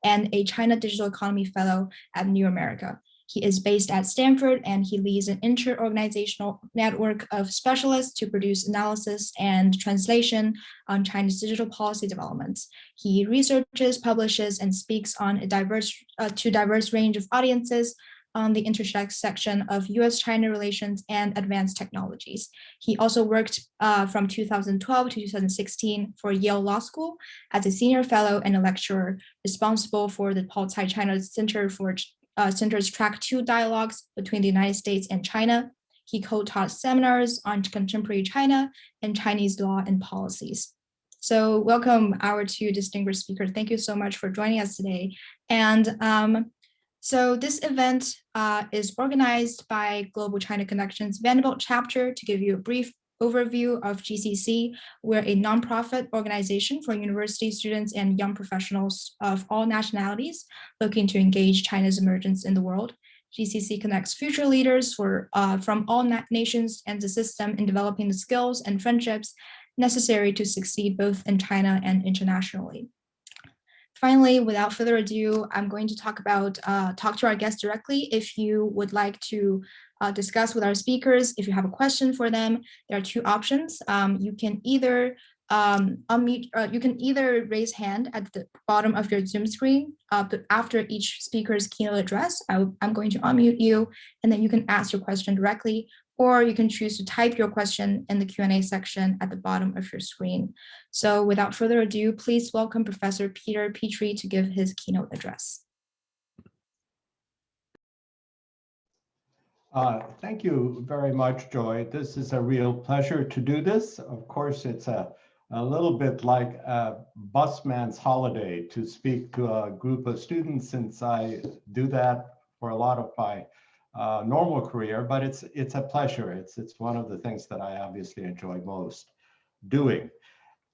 and a China Digital Economy Fellow at New America. He is based at Stanford, and he leads an inter-organizational network of specialists to produce analysis and translation on China's digital policy developments. He researches, publishes, and speaks on a diverse range of audiences on the intersection of US-China relations and advanced technologies. He also worked from 2012 to 2016 for Yale Law School as a senior fellow and a lecturer responsible for the Polizei China Center's Track 2 dialogues between the United States and China. He co-taught seminars on contemporary China and Chinese law and policies. So welcome our two distinguished speakers. Thank you so much for joining us today. And so this event is organized by Global China Connections Vanderbilt chapter. To give you a brief overview of GCC, we're a nonprofit organization for university students and young professionals of all nationalities looking to engage China's emergence in the world. GCC connects future leaders from all nations and the system in developing the skills and friendships necessary to succeed both in China and internationally. Finally, without further ado, I'm going to talk to our guests directly. If you would like to discuss with our speakers, if you have a question for them, there are two options. You can either raise hand at the bottom of your Zoom screen, but after each speaker's keynote address, I'm going to unmute you, and then you can ask your question directly, or you can choose to type your question in the Q&A section at the bottom of your screen. So without further ado, please welcome Professor Peter Petrie to give his keynote address. Thank you very much, Joy. This is a real pleasure to do this. Of course, it's a little bit like a busman's holiday to speak to a group of students, since I do that for a lot of my normal career, but it's a pleasure. It's one of the things that I obviously enjoy most doing.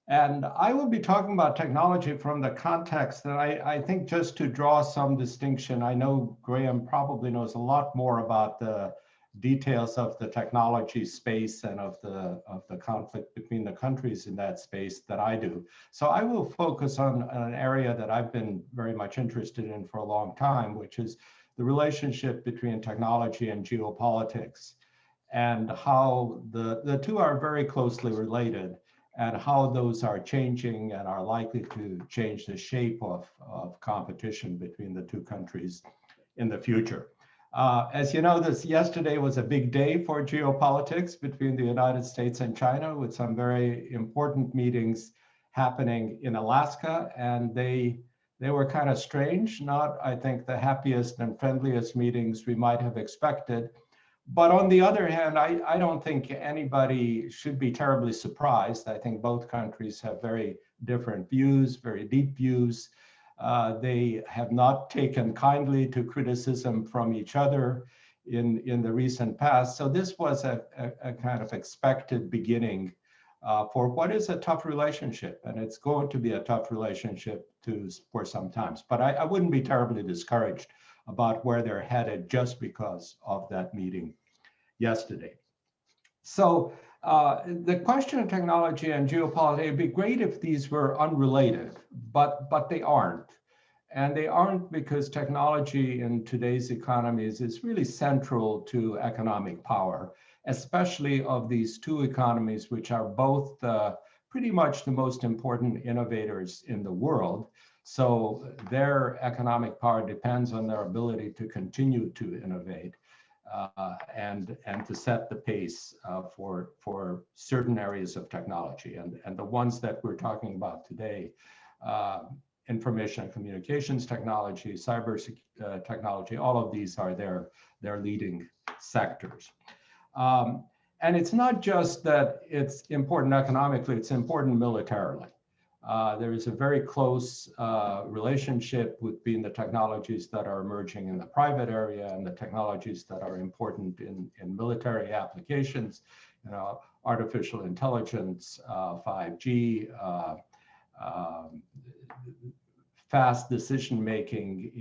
And I will be talking about technology from the context that I think, just to draw some distinction, I know Graham probably knows a lot more about the details of the technology space and of the conflict between the countries in that space than I do. So I will focus on an area that I've been very much interested in for a long time, which is the relationship between technology and geopolitics, and how the two are very closely related, and how those are changing and are likely to change the shape of competition between the two countries in the future. As you know, yesterday was a big day for geopolitics between the United States and China, with some very important meetings happening in Alaska, and they were kind of strange, not, I think, the happiest and friendliest meetings we might have expected. But on the other hand, I don't think anybody should be terribly surprised. I think both countries have very different views, very deep views. They have not taken kindly to criticism from each other in the recent past. So this was a kind of expected beginning for what is a tough relationship, and it's going to be a tough relationship for some time. But I wouldn't be terribly discouraged about where they're headed just because of that meeting yesterday. So the question of technology and geopolitics, it'd be great if these were unrelated, but they aren't. And they aren't because technology in today's economies is really central to economic power, especially of these two economies, which are both pretty much the most important innovators in the world. So their economic power depends on their ability to continue to innovate and to set the pace for certain areas of technology. And the ones that we're talking about today, information and communications technology, cyber technology, all of these are their leading sectors. And it's not just that it's important economically, it's important militarily. There is a very close relationship between the technologies that are emerging in the private area and the technologies that are important in military applications, artificial intelligence, 5G, fast decision-making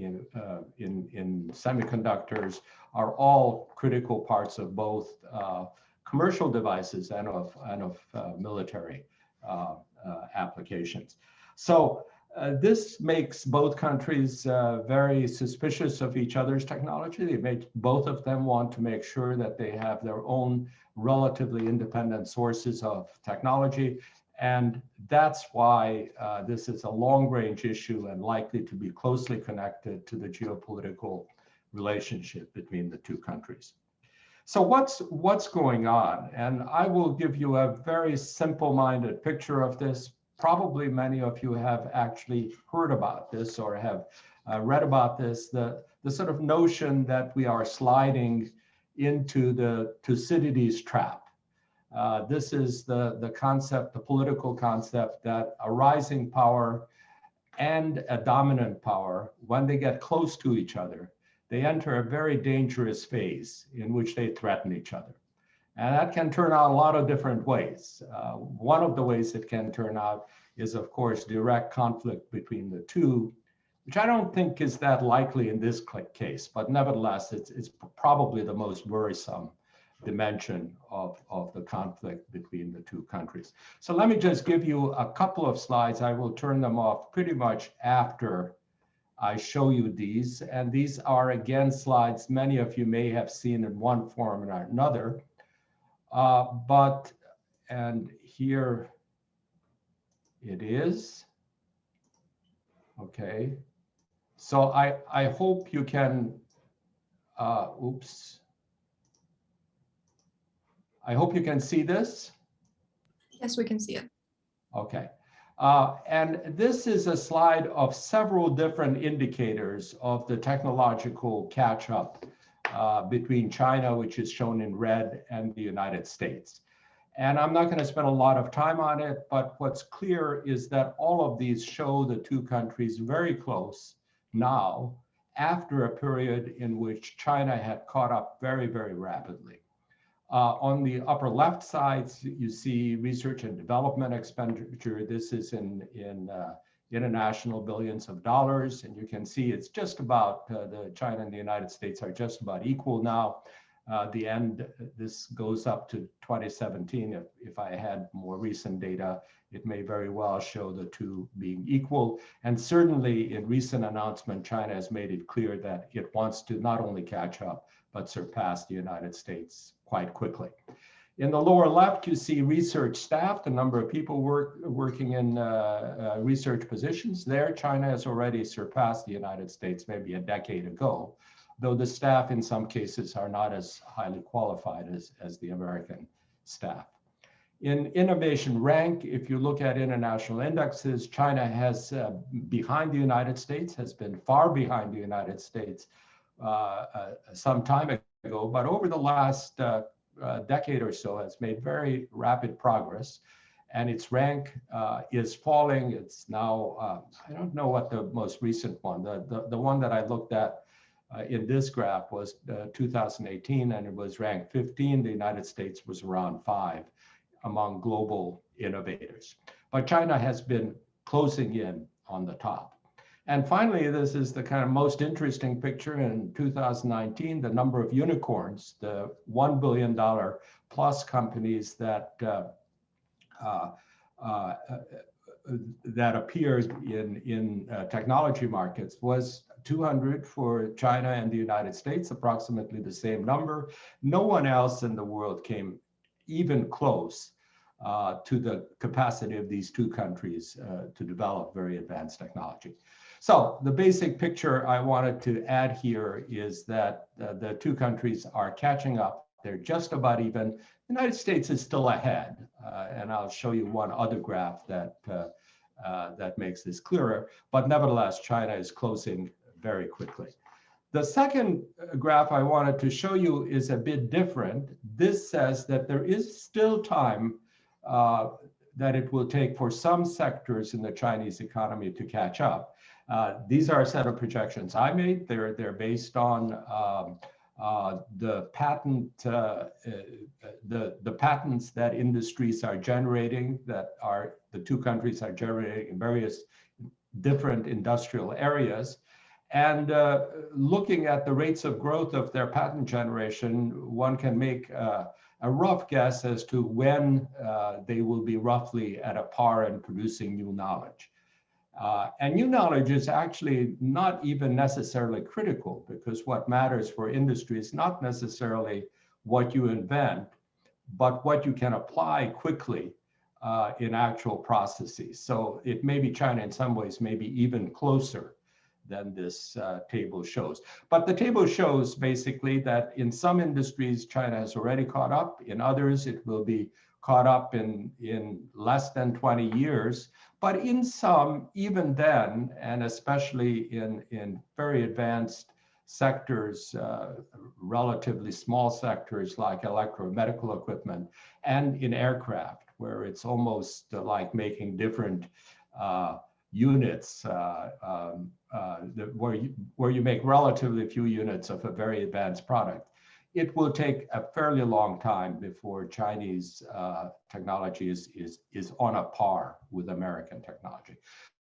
in semiconductors are all critical parts of both commercial devices and of military applications. So This makes both countries very suspicious of each other's technology. They make both of them want to make sure that they have their own relatively independent sources of technology. And that's why this is a long-range issue and likely to be closely connected to the geopolitical relationship between the two countries. So what's going on? And I will give you a very simple-minded picture of this. Probably many of you have actually heard about this or have read about this, the sort of notion that we are sliding into the Thucydides trap. This is the concept, the political concept, that a rising power and a dominant power, when they get close to each other, they enter a very dangerous phase in which they threaten each other. And that can turn out a lot of different ways. One of the ways it can turn out is, of course, direct conflict between the two, which I don't think is that likely in this case, but nevertheless, it's probably the most worrisome dimension of the conflict between the two countries. So let me just give you a couple of slides. I will turn them off pretty much after I show you these. And these are, again, slides many of you may have seen in one form or another. And here it is. Okay. So I hope you can, oops. I hope you can see this. Yes, we can see it. Okay. And this is a slide of several different indicators of the technological catch-up between China, which is shown in red, and the United States. And I'm not going to spend a lot of time on it, but what's clear is that all of these show the two countries very close now, after a period in which China had caught up very, very rapidly. On the upper left side, you see research and development expenditure. This is in international billions of dollars. And you can see it's just about, the China and the United States are just about equal now. The end, this goes up to 2017. If I had more recent data, it may very well show the two being equal. And certainly in recent announcement, China has made it clear that it wants to not only catch up, but surpass the United States quite quickly. In the lower left, you see research staff, the number of people working in research positions. There, China has already surpassed the United States maybe a decade ago, though the staff in some cases are not as highly qualified as the American staff. In innovation rank, if you look at international indexes, China has behind the United States, has been far behind the United States some time ago, but over the last decade or so has made very rapid progress, and its rank is falling. It's now, I don't know what the most recent one, the one that I looked at in this graph was 2018, and it was ranked 15. The United States was around 5 among global innovators. But China has been closing in on the top. And finally, this is the kind of most interesting picture in 2019, the number of unicorns, the $1 billion plus companies that appeared in technology markets was 200 for China and the United States, approximately the same number. No one else in the world came even close to the capacity of these two countries to develop very advanced technology. So the basic picture I wanted to add here is that the two countries are catching up. They're just about even. The United States is still ahead, and I'll show you one other graph that makes this clearer. But nevertheless, China is closing very quickly. The second graph I wanted to show you is a bit different. This says that there is still time that it will take for some sectors in the Chinese economy to catch up. These are a set of projections I made. They're based on the patents that industries are generating, that the two countries are generating in various different industrial areas. And looking at the rates of growth of their patent generation, one can make a rough guess as to when they will be roughly at a par in producing new knowledge. And new knowledge is actually not even necessarily critical, because what matters for industry is not necessarily what you invent, but what you can apply quickly in actual processes. So it may be China in some ways, maybe even closer than this table shows. But the table shows basically that in some industries, China has already caught up. In others, it will be caught up in less than 20 years. But in some, even then, and especially in very advanced sectors, relatively small sectors like electromedical equipment, and in aircraft, where it's almost like making different units, where you make relatively few units of a very advanced product. It will take a fairly long time before Chinese technology is on a par with American technology.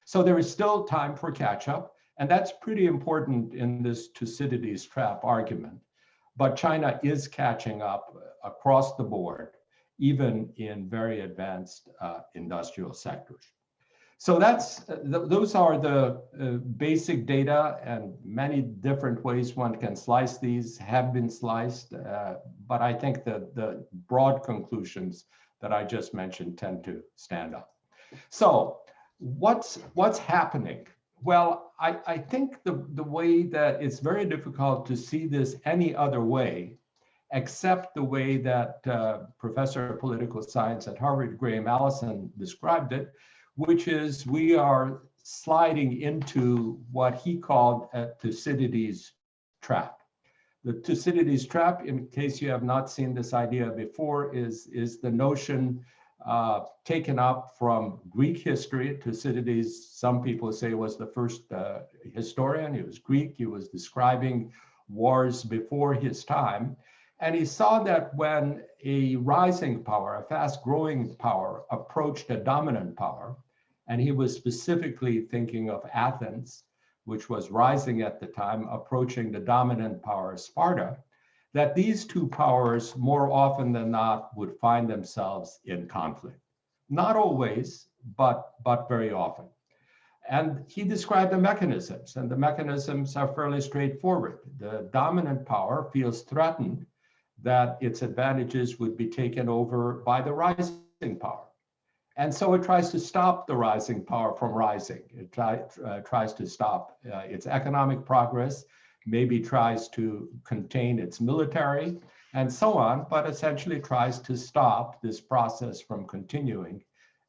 So there is still time for catch up, and that's pretty important in this Thucydides trap argument. But China is catching up across the board, even in very advanced industrial sectors. So those are the basic data, and many different ways one can slice these have been sliced. But I think that the broad conclusions that I just mentioned tend to stand up. So what's happening? Well, I think the way that it's very difficult to see this any other way, except the way that Professor of Political Science at Harvard, Graham Allison, described it, which is we are sliding into what he called a Thucydides trap. The Thucydides trap, in case you have not seen this idea before, is the notion taken up from Greek history. Thucydides, some people say, was the first historian. He was Greek. He was describing wars before his time. And he saw that when a rising power, a fast growing power, approached a dominant power, and he was specifically thinking of Athens, which was rising at the time, approaching the dominant power, Sparta, that these two powers more often than not would find themselves in conflict. Not always, but very often. And he described the mechanisms, and the mechanisms are fairly straightforward. The dominant power feels threatened that its advantages would be taken over by the rising power. And so it tries to stop the rising power from rising. It tries to stop its economic progress, maybe tries to contain its military, and so on, but essentially tries to stop this process from continuing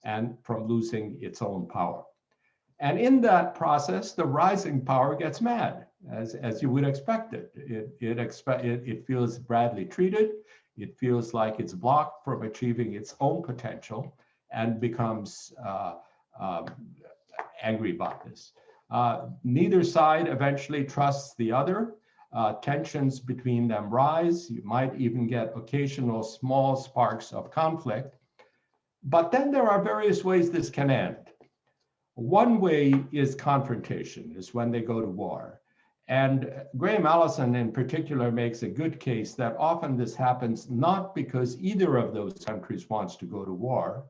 and from losing its own power. And in that process, the rising power gets mad, as you would expect it. It feels badly treated. It feels like it's blocked from achieving its own potential and becomes angry about this. Neither side eventually trusts the other. Tensions between them rise. You might even get occasional small sparks of conflict. But then there are various ways this can end. One way is confrontation, is when they go to war. And Graham Allison in particular makes a good case that often this happens not because either of those countries wants to go to war,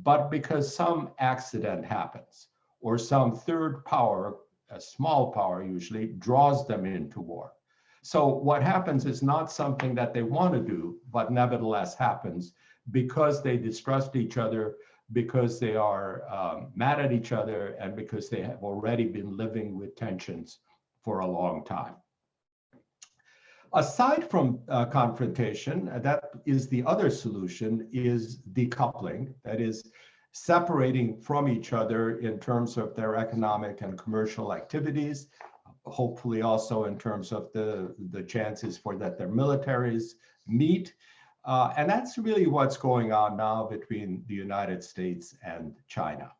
but because some accident happens, or some third power, a small power usually, draws them into war. So what happens is not something that they want to do, but nevertheless happens because they distrust each other, because they are mad at each other, and because they have already been living with tensions for a long time. Aside from confrontation, that is the other solution, is decoupling, that is separating from each other in terms of their economic and commercial activities, hopefully also in terms of the chances for that their militaries meet. And that's really what's going on now between the United States and China.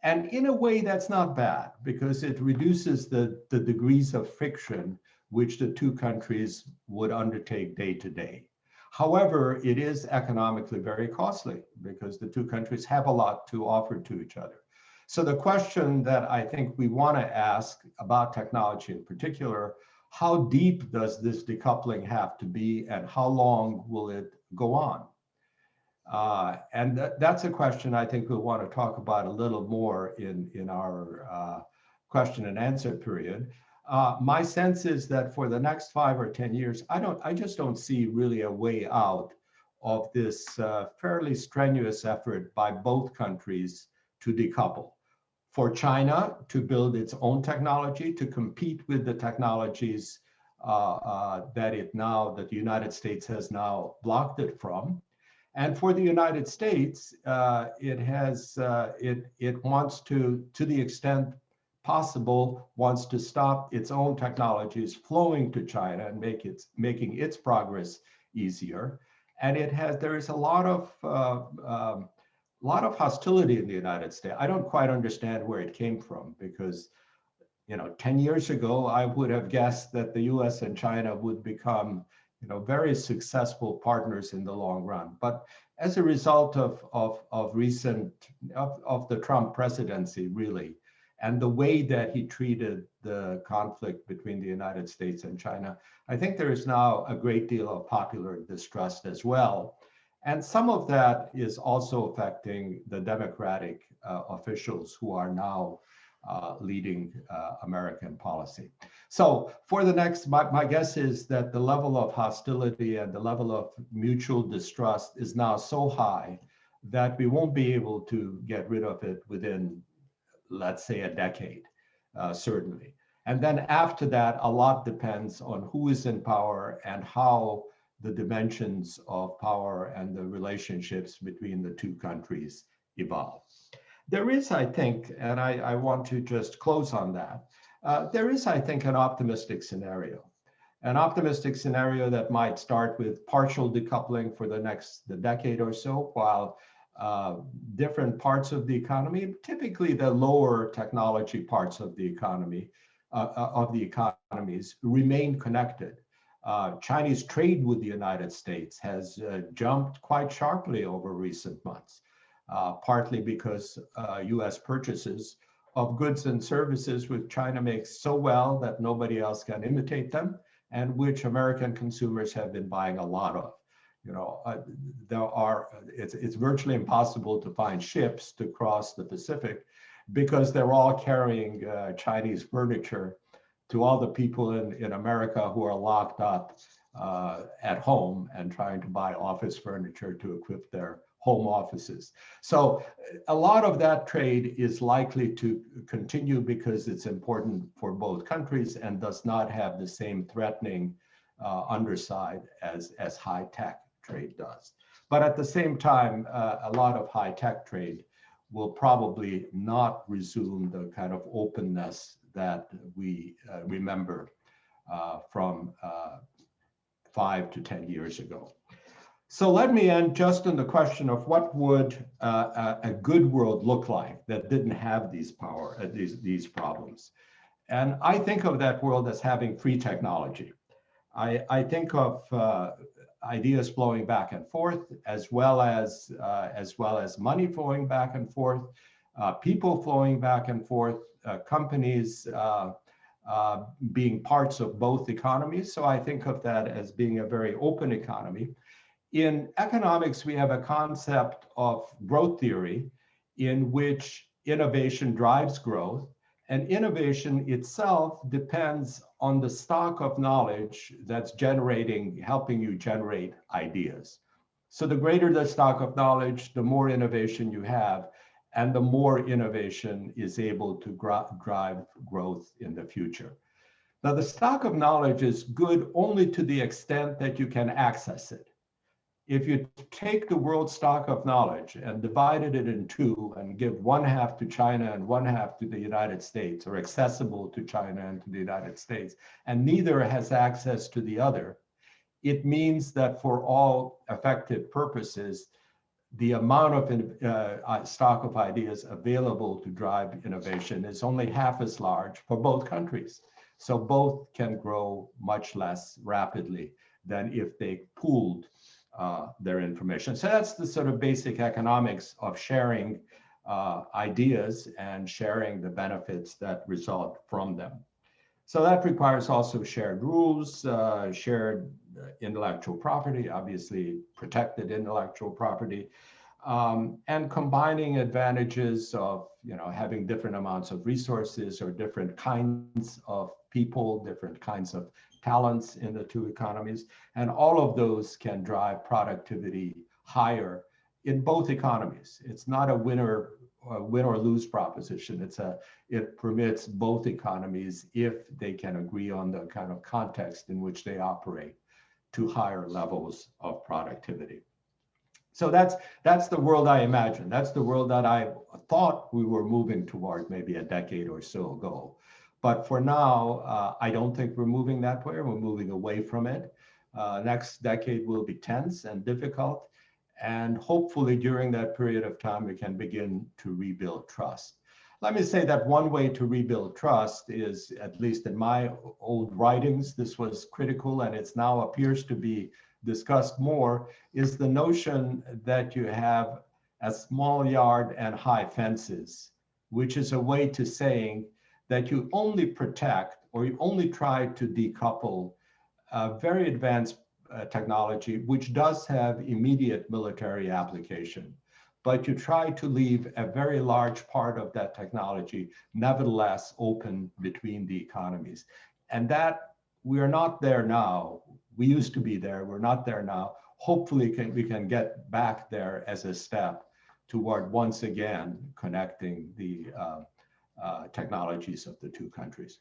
And in a way, that's not bad, because it reduces the degrees of friction which the two countries would undertake day to day. However, it is economically very costly because the two countries have a lot to offer to each other. So the question that I think we want to ask about technology in particular, how deep does this decoupling have to be, and how long will it go on? And that's a question I think we'll want to talk about a little more in our question and answer period. My sense is that for the next 5 or 10 years, I just don't see really a way out of this fairly strenuous effort by both countries to decouple. For China to build its own technology to compete with the technologies that the United States has now blocked it from. And for the United States, it wants to the extent possible, wants to stop its own technologies flowing to China and making its progress easier. And there is a lot of hostility in the United States. I don't quite understand where it came from because 10 years ago, I would have guessed that the US and China would become very successful partners in the long run. But as a result of the Trump presidency, really, and the way that he treated the conflict between the United States and China, I think there is now a great deal of popular distrust as well. And some of that is also affecting the Democratic officials who are now leading American policy. So for the next, my guess is that the level of hostility and the level of mutual distrust is now so high that we won't be able to get rid of it within, let's say, a decade, certainly. And then after that, a lot depends on who is in power and how the dimensions of power and the relationships between the two countries evolve. There is, I think, and I want to just close on that, there is, I think, an optimistic scenario that might start with partial decoupling for the decade or so, while different parts of the economy, typically the lower technology parts of the economies, remain connected. Chinese trade with the United States has jumped quite sharply over recent months. Partly because US purchases of goods and services which China makes so well that nobody else can imitate them, and which American consumers have been buying a lot of. It's virtually impossible to find ships to cross the Pacific because they're all carrying Chinese furniture to all the people in America who are locked up at home and trying to buy office furniture to equip their home offices. So a lot of that trade is likely to continue because it's important for both countries and does not have the same threatening underside as high-tech trade does. But at the same time, a lot of high-tech trade will probably not resume the kind of openness that we remember from 5 to 10 years ago. So let me end just on the question of what would a good world look like that didn't have these problems. And I think of that world as having free technology. I think of ideas flowing back and forth, as well as money flowing back and forth, people flowing back and forth, companies being parts of both economies. So I think of that as being a very open economy. In economics, we have a concept of growth theory in which innovation drives growth, and innovation itself depends on the stock of knowledge that's helping you generate ideas. So the greater the stock of knowledge, the more innovation you have, and the more innovation is able to drive growth in the future. Now, the stock of knowledge is good only to the extent that you can access it. If you take the world stock of knowledge and divided it in two and give 1/2 to China and 1/2 to the United States, or accessible to China and to the United States, and neither has access to the other, it means that for all effective purposes, the amount of stock of ideas available to drive innovation is only half as large for both countries. So both can grow much less rapidly than if they pooled their information. So that's the sort of basic economics of sharing ideas and sharing the benefits that result from them. So that requires also shared rules, shared intellectual property, obviously protected intellectual property, and combining advantages of having different amounts of resources or different kinds of people, different kinds of talents in the two economies. And all of those can drive productivity higher in both economies. It's not a win or lose proposition. It permits both economies, if they can agree on the kind of context in which they operate, to higher levels of productivity. So that's the world I imagine. That's the world that I thought we were moving toward maybe a decade or so ago. But for now, I don't think we're moving that way. We're moving away from it. Next decade will be tense and difficult. And hopefully during that period of time, we can begin to rebuild trust. Let me say that one way to rebuild trust is, at least in my old writings, this was critical, and it's now appears to be discussed more, is the notion that you have a small yard and high fences, which is a way to saying that you only protect or you only try to decouple very advanced technology, which does have immediate military application. But you try to leave a very large part of that technology, nevertheless, open between the economies. And that we are not there now. We used to be there. We're not there now. Hopefully, we can get back there as a step toward once again connecting the technologies of the two countries.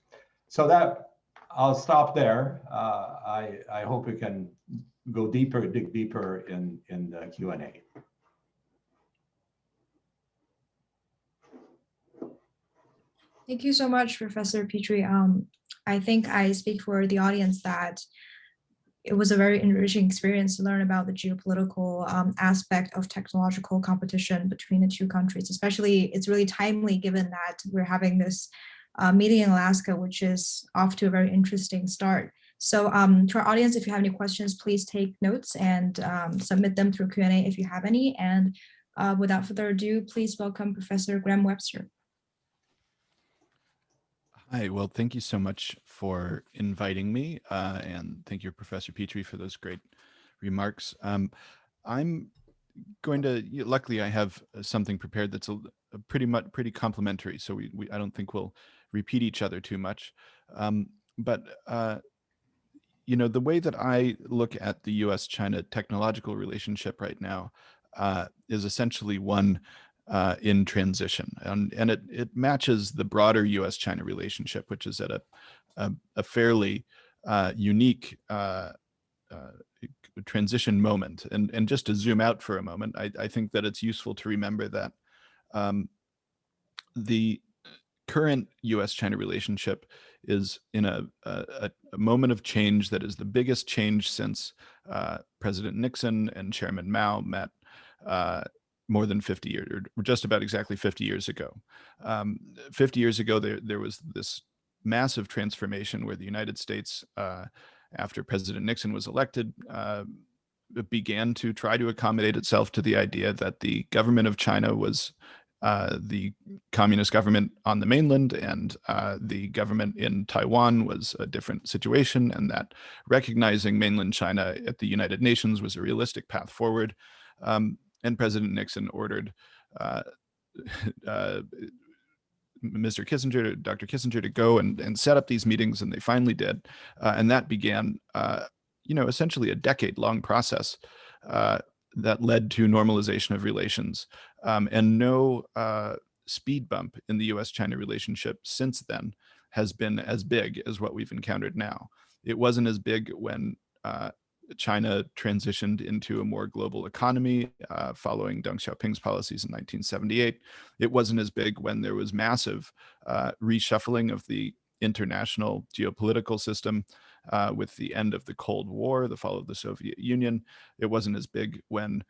So that I'll stop there. I hope we can go deeper, dig deeper in the Q&A. Thank you so much, Professor Petrie. I think I speak for the audience that it was a very enriching experience to learn about the geopolitical aspect of technological competition between the two countries. Especially, it's really timely given that we're having this meeting in Alaska, which is off to a very interesting start. So to our audience, if you have any questions, please take notes and submit them through Q&A if you have any. And without further ado, please welcome Professor Graham Webster. Hi, well, thank you so much for inviting me, and thank you, Professor Petrie, for those great remarks. I'm going to, luckily I have something prepared that's pretty complimentary, so I don't think we'll repeat each other too much. But the way that I look at the US-China technological relationship right now is essentially one in transition, and it matches the broader U.S.-China relationship, which is at a fairly unique transition moment. And just to zoom out for a moment, I think that it's useful to remember that the current U.S.-China relationship is in a moment of change that is the biggest change since President Nixon and Chairman Mao met more than 50 years, or just about exactly 50 years ago. 50 years ago, there was this massive transformation where the United States, after President Nixon was elected, began to try to accommodate itself to the idea that the government of China was the communist government on the mainland, and the government in Taiwan was a different situation, and that recognizing mainland China at the United Nations was a realistic path forward. And President Nixon ordered Mr. Kissinger, Dr. Kissinger, to go and set up these meetings, and they finally did. And that began, essentially a decade-long process that led to normalization of relations, and no speed bump in the U.S.-China relationship since then has been as big as what we've encountered now. It wasn't as big when China transitioned into a more global economy following Deng Xiaoping's policies in 1978. It wasn't as big when there was massive reshuffling of the international geopolitical system with the end of the Cold War, the fall of the Soviet Union. It wasn't as big when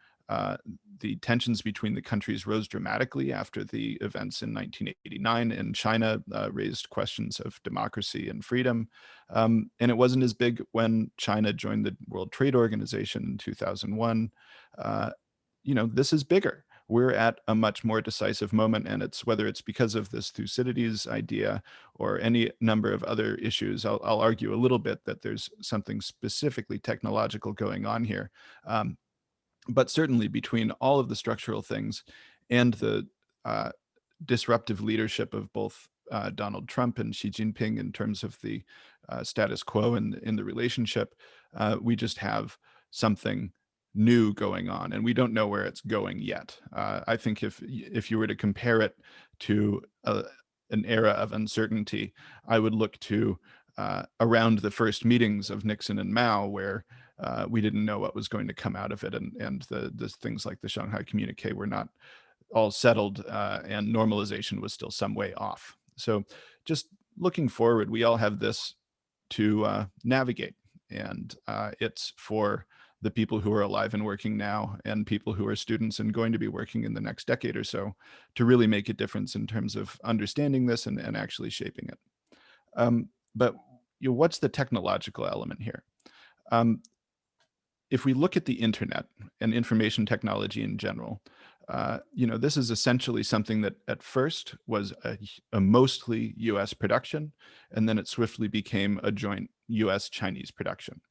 the tensions between the countries rose dramatically after the events in 1989, and China raised questions of democracy and freedom. And it wasn't as big when China joined the World Trade Organization in 2001. This is bigger. we're at a much more decisive moment, and it's whether it's because of this Thucydides idea or any number of other issues. I'll argue a little bit that there's something specifically technological going on here. But certainly between all of the structural things and the uh, disruptive leadership of both Donald Trump and Xi Jinping in terms of the status quo in the relationship, we just have something new going on, and we don't know where it's going yet. I think if you were to compare it to an era of uncertainty, I would look to around the first meetings of Nixon and Mao, where we didn't know what was going to come out of it, and the things like the Shanghai Communique were not all settled, and normalization was still some way off. So just looking forward, we all have this to navigate, and it's for the people who are alive and working now and people who are students and going to be working in the next decade or so to really make a difference in terms of understanding this and actually shaping it. But what's the technological element here? If we look at the internet and information technology in general, this is essentially something that at first was a mostly US production, and then it swiftly became a joint US-Chinese production.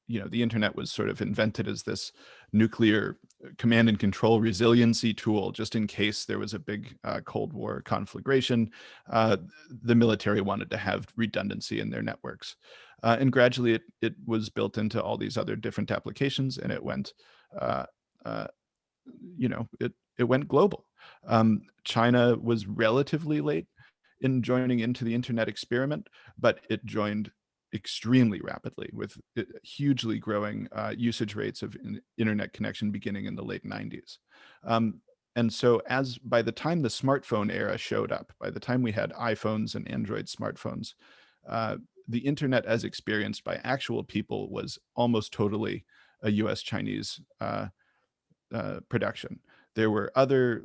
The internet was sort of invented as this nuclear command and control resiliency tool, just in case there was a big Cold War conflagration. The military wanted to have redundancy in their networks. And gradually it was built into all these other different applications, and it went, it went global. China was relatively late in joining into the internet experiment, but it joined extremely rapidly with hugely growing usage rates of internet connection beginning in the late 90s. And so by the time the smartphone era showed up, by the time we had iPhones and Android smartphones, the internet as experienced by actual people was almost totally a US-Chinese production. There were other,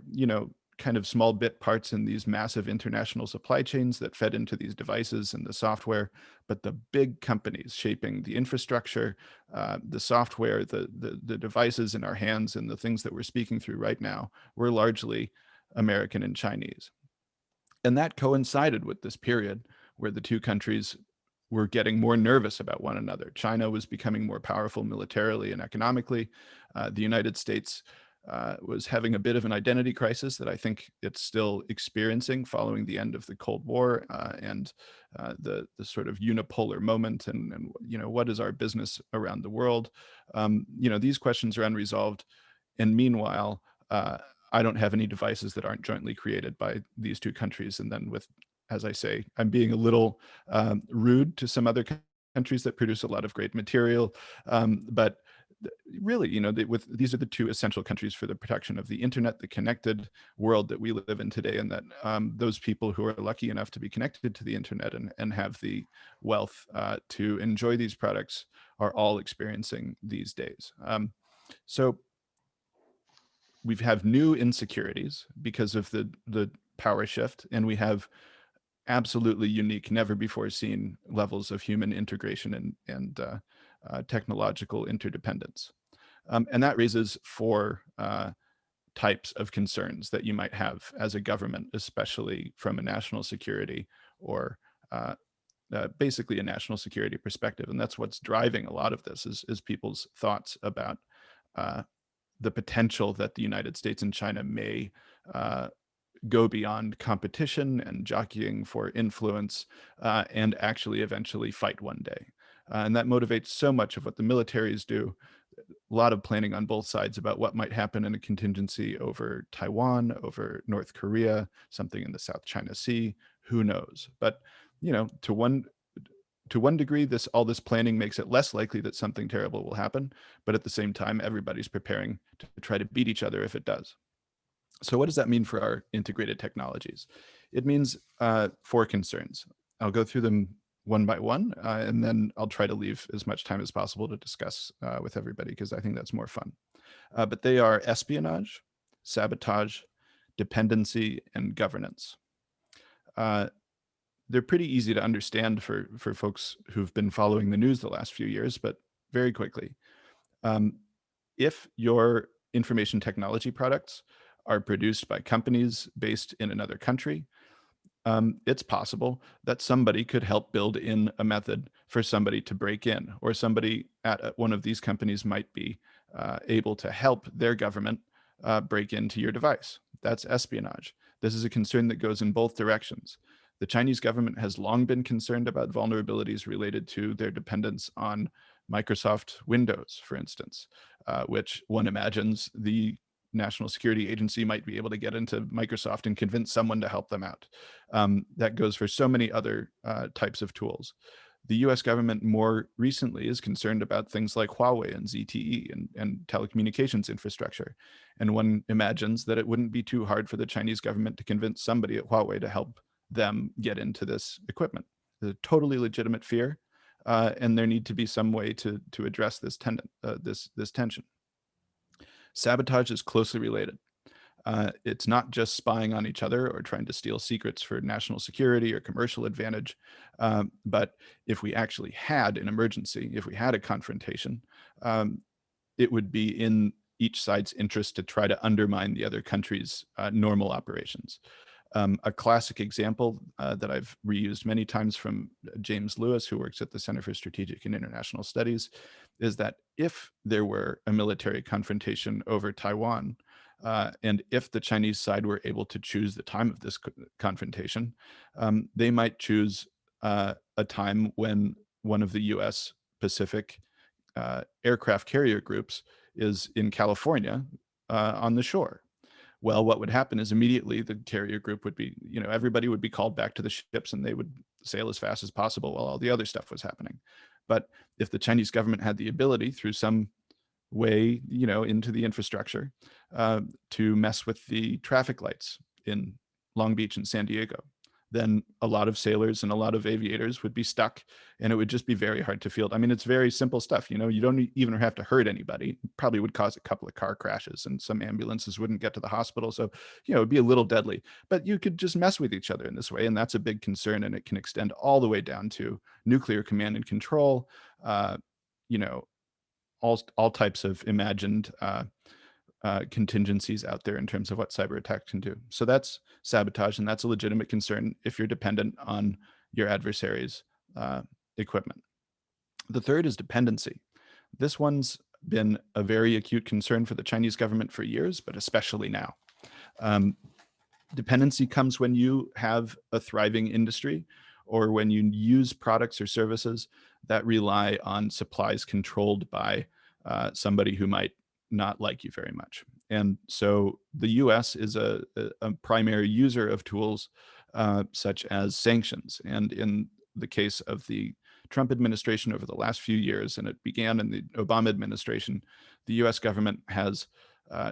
kind of small bit parts in these massive international supply chains that fed into these devices and the software, but the big companies shaping the infrastructure, the software, the devices in our hands, and the things that we're speaking through right now were largely American and Chinese. And that coincided with this period where the two countries were getting more nervous about one another. China was becoming more powerful militarily and economically. The United States was having a bit of an identity crisis that I think it's still experiencing following the end of the Cold War and the sort of unipolar moment and what is our business around the world? These questions are unresolved. And meanwhile, I don't have any devices that aren't jointly created by these two countries. And then as I say, I'm being a little rude to some other countries that produce a lot of great material, but really, these are the two essential countries for the protection of the internet, the connected world that we live in today, and that those people who are lucky enough to be connected to the internet and have the wealth to enjoy these products are all experiencing these days. So we have new insecurities because of the power shift, and we have absolutely unique, never before seen levels of human integration and technological interdependence. And that raises four types of concerns that you might have as a government, especially from a national security or basically a national security perspective. And that's what's driving a lot of this is people's thoughts about the potential that the United States and China may go beyond competition and jockeying for influence and actually eventually fight one day. And that motivates so much of what the militaries do. A lot of planning on both sides about what might happen in a contingency over Taiwan, over North Korea, something in the South China Sea, who knows? But, to one degree, all this planning makes it less likely that something terrible will happen. But at the same time, everybody's preparing to try to beat each other if it does. So what does that mean for our integrated technologies? It means four concerns. I'll go through them one by one, and then I'll try to leave as much time as possible to discuss with everybody, because I think that's more fun. But they are espionage, sabotage, dependency, and governance. They're pretty easy to understand for folks who've been following the news the last few years, but very quickly. If your information technology products are produced by companies based in another country, it's possible that somebody could help build in a method for somebody to break in, or somebody at one of these companies might be able to help their government break into your device. That's espionage. This is a concern that goes in both directions. The Chinese government has long been concerned about vulnerabilities related to their dependence on Microsoft Windows, for instance, which one imagines the National Security Agency might be able to get into Microsoft and convince someone to help them out. That goes for so many other types of tools. The US government more recently is concerned about things like Huawei and ZTE and telecommunications infrastructure. And one imagines that it wouldn't be too hard for the Chinese government to convince somebody at Huawei to help them get into this equipment. It's a totally legitimate fear, and there need to be some way to address this tension. Sabotage is closely related. It's not just spying on each other or trying to steal secrets for national security or commercial advantage. But if we actually had an emergency, if we had a confrontation, it would be in each side's interest to try to undermine the other country's normal operations. A classic example that I've reused many times from James Lewis, who works at the Center for Strategic and International Studies, is that if there were a military confrontation over Taiwan, and if the Chinese side were able to choose the time of this confrontation, they might choose a time when one of the US Pacific aircraft carrier groups is in California on the shore. Well, what would happen is immediately the carrier group would be, everybody would be called back to the ships and they would sail as fast as possible while all the other stuff was happening. But if the Chinese government had the ability through some way, into the infrastructure to mess with the traffic lights in Long Beach and San Diego, then a lot of sailors and a lot of aviators would be stuck, and it would just be very hard to field. I mean, it's very simple stuff. You don't even have to hurt anybody. It probably would cause a couple of car crashes, and some ambulances wouldn't get to the hospital. So, it would be a little deadly. But you could just mess with each other in this way, and that's a big concern, and it can extend all the way down to nuclear command and control. All types of imagined contingencies out there in terms of what cyber attacks can do. So that's sabotage, and that's a legitimate concern if you're dependent on your adversary's equipment. The third is dependency. This one's been a very acute concern for the Chinese government for years, but especially now. Dependency comes when you have a thriving industry or when you use products or services that rely on supplies controlled by somebody who might not like you very much. And so the US is a primary user of tools such as sanctions. And in the case of the Trump administration over the last few years, and it began in the Obama administration, the US government has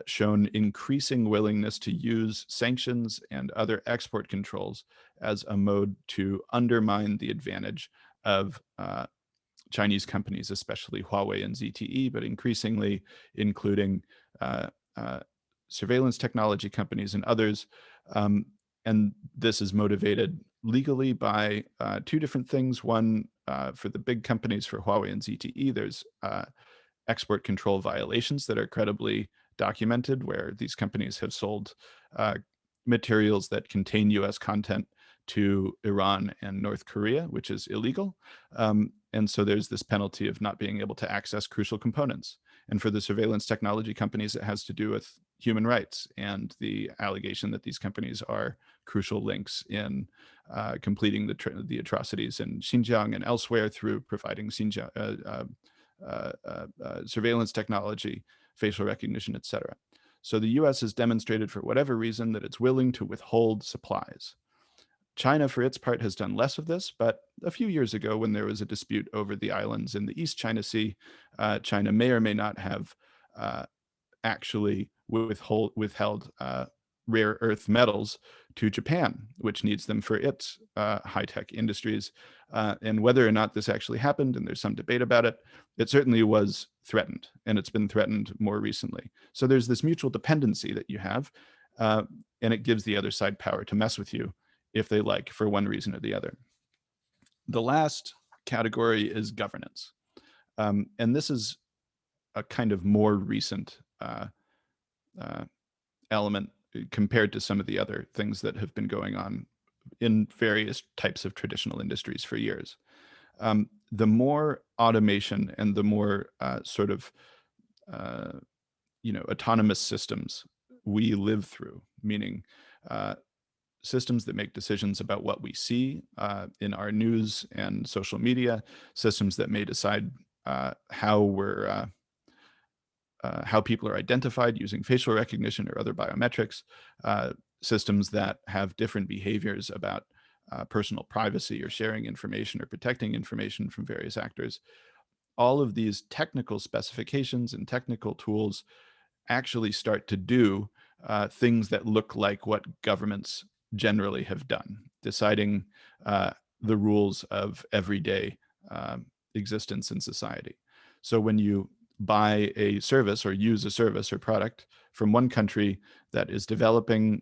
shown increasing willingness to use sanctions and other export controls as a mode to undermine the advantage of Chinese companies, especially Huawei and ZTE, but increasingly including surveillance technology companies and others. And this is motivated legally by two different things. One, for the big companies, for Huawei and ZTE, there's export control violations that are credibly documented, where these companies have sold materials that contain US content to Iran and North Korea, which is illegal. And so there's this penalty of not being able to access crucial components. And for the surveillance technology companies, it has to do with human rights and the allegation that these companies are crucial links in completing the atrocities in Xinjiang and elsewhere through providing surveillance technology, facial recognition, etc. So the US has demonstrated, for whatever reason, that it's willing to withhold supplies. China, for its part, has done less of this, but a few years ago, when there was a dispute over the islands in the East China Sea, China may or may not have actually withheld rare earth metals to Japan, which needs them for its high-tech industries. And whether or not this actually happened, and there's some debate about it, it certainly was threatened, and it's been threatened more recently. So there's this mutual dependency that you have, and it gives the other side power to mess with you if they like, for one reason or the other. The last category is governance. And this is a kind of more recent element compared to some of the other things that have been going on in various types of traditional industries for years. The more automation and the more sort of autonomous systems we live through, meaning systems that make decisions about what we see in our news and social media, systems that may decide how people are identified using facial recognition or other biometrics, systems that have different behaviors about personal privacy or sharing information or protecting information from various actors. All of these technical specifications and technical tools actually start to do things that look like what governments generally have done, deciding the rules of everyday existence in society. So when you buy a service or use a service or product from one country that is developing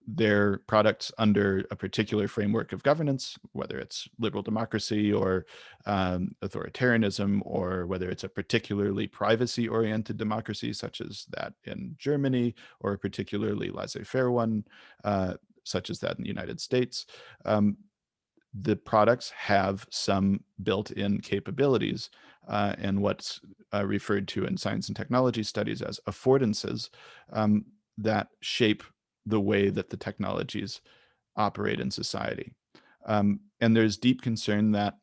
their products under a particular framework of governance, whether it's liberal democracy or authoritarianism, or whether it's a particularly privacy-oriented democracy, such as that in Germany, or a particularly laissez-faire one, such as that in the United States, the products have some built-in capabilities and what's referred to in science and technology studies as affordances that shape the way that the technologies operate in society. And there's deep concern that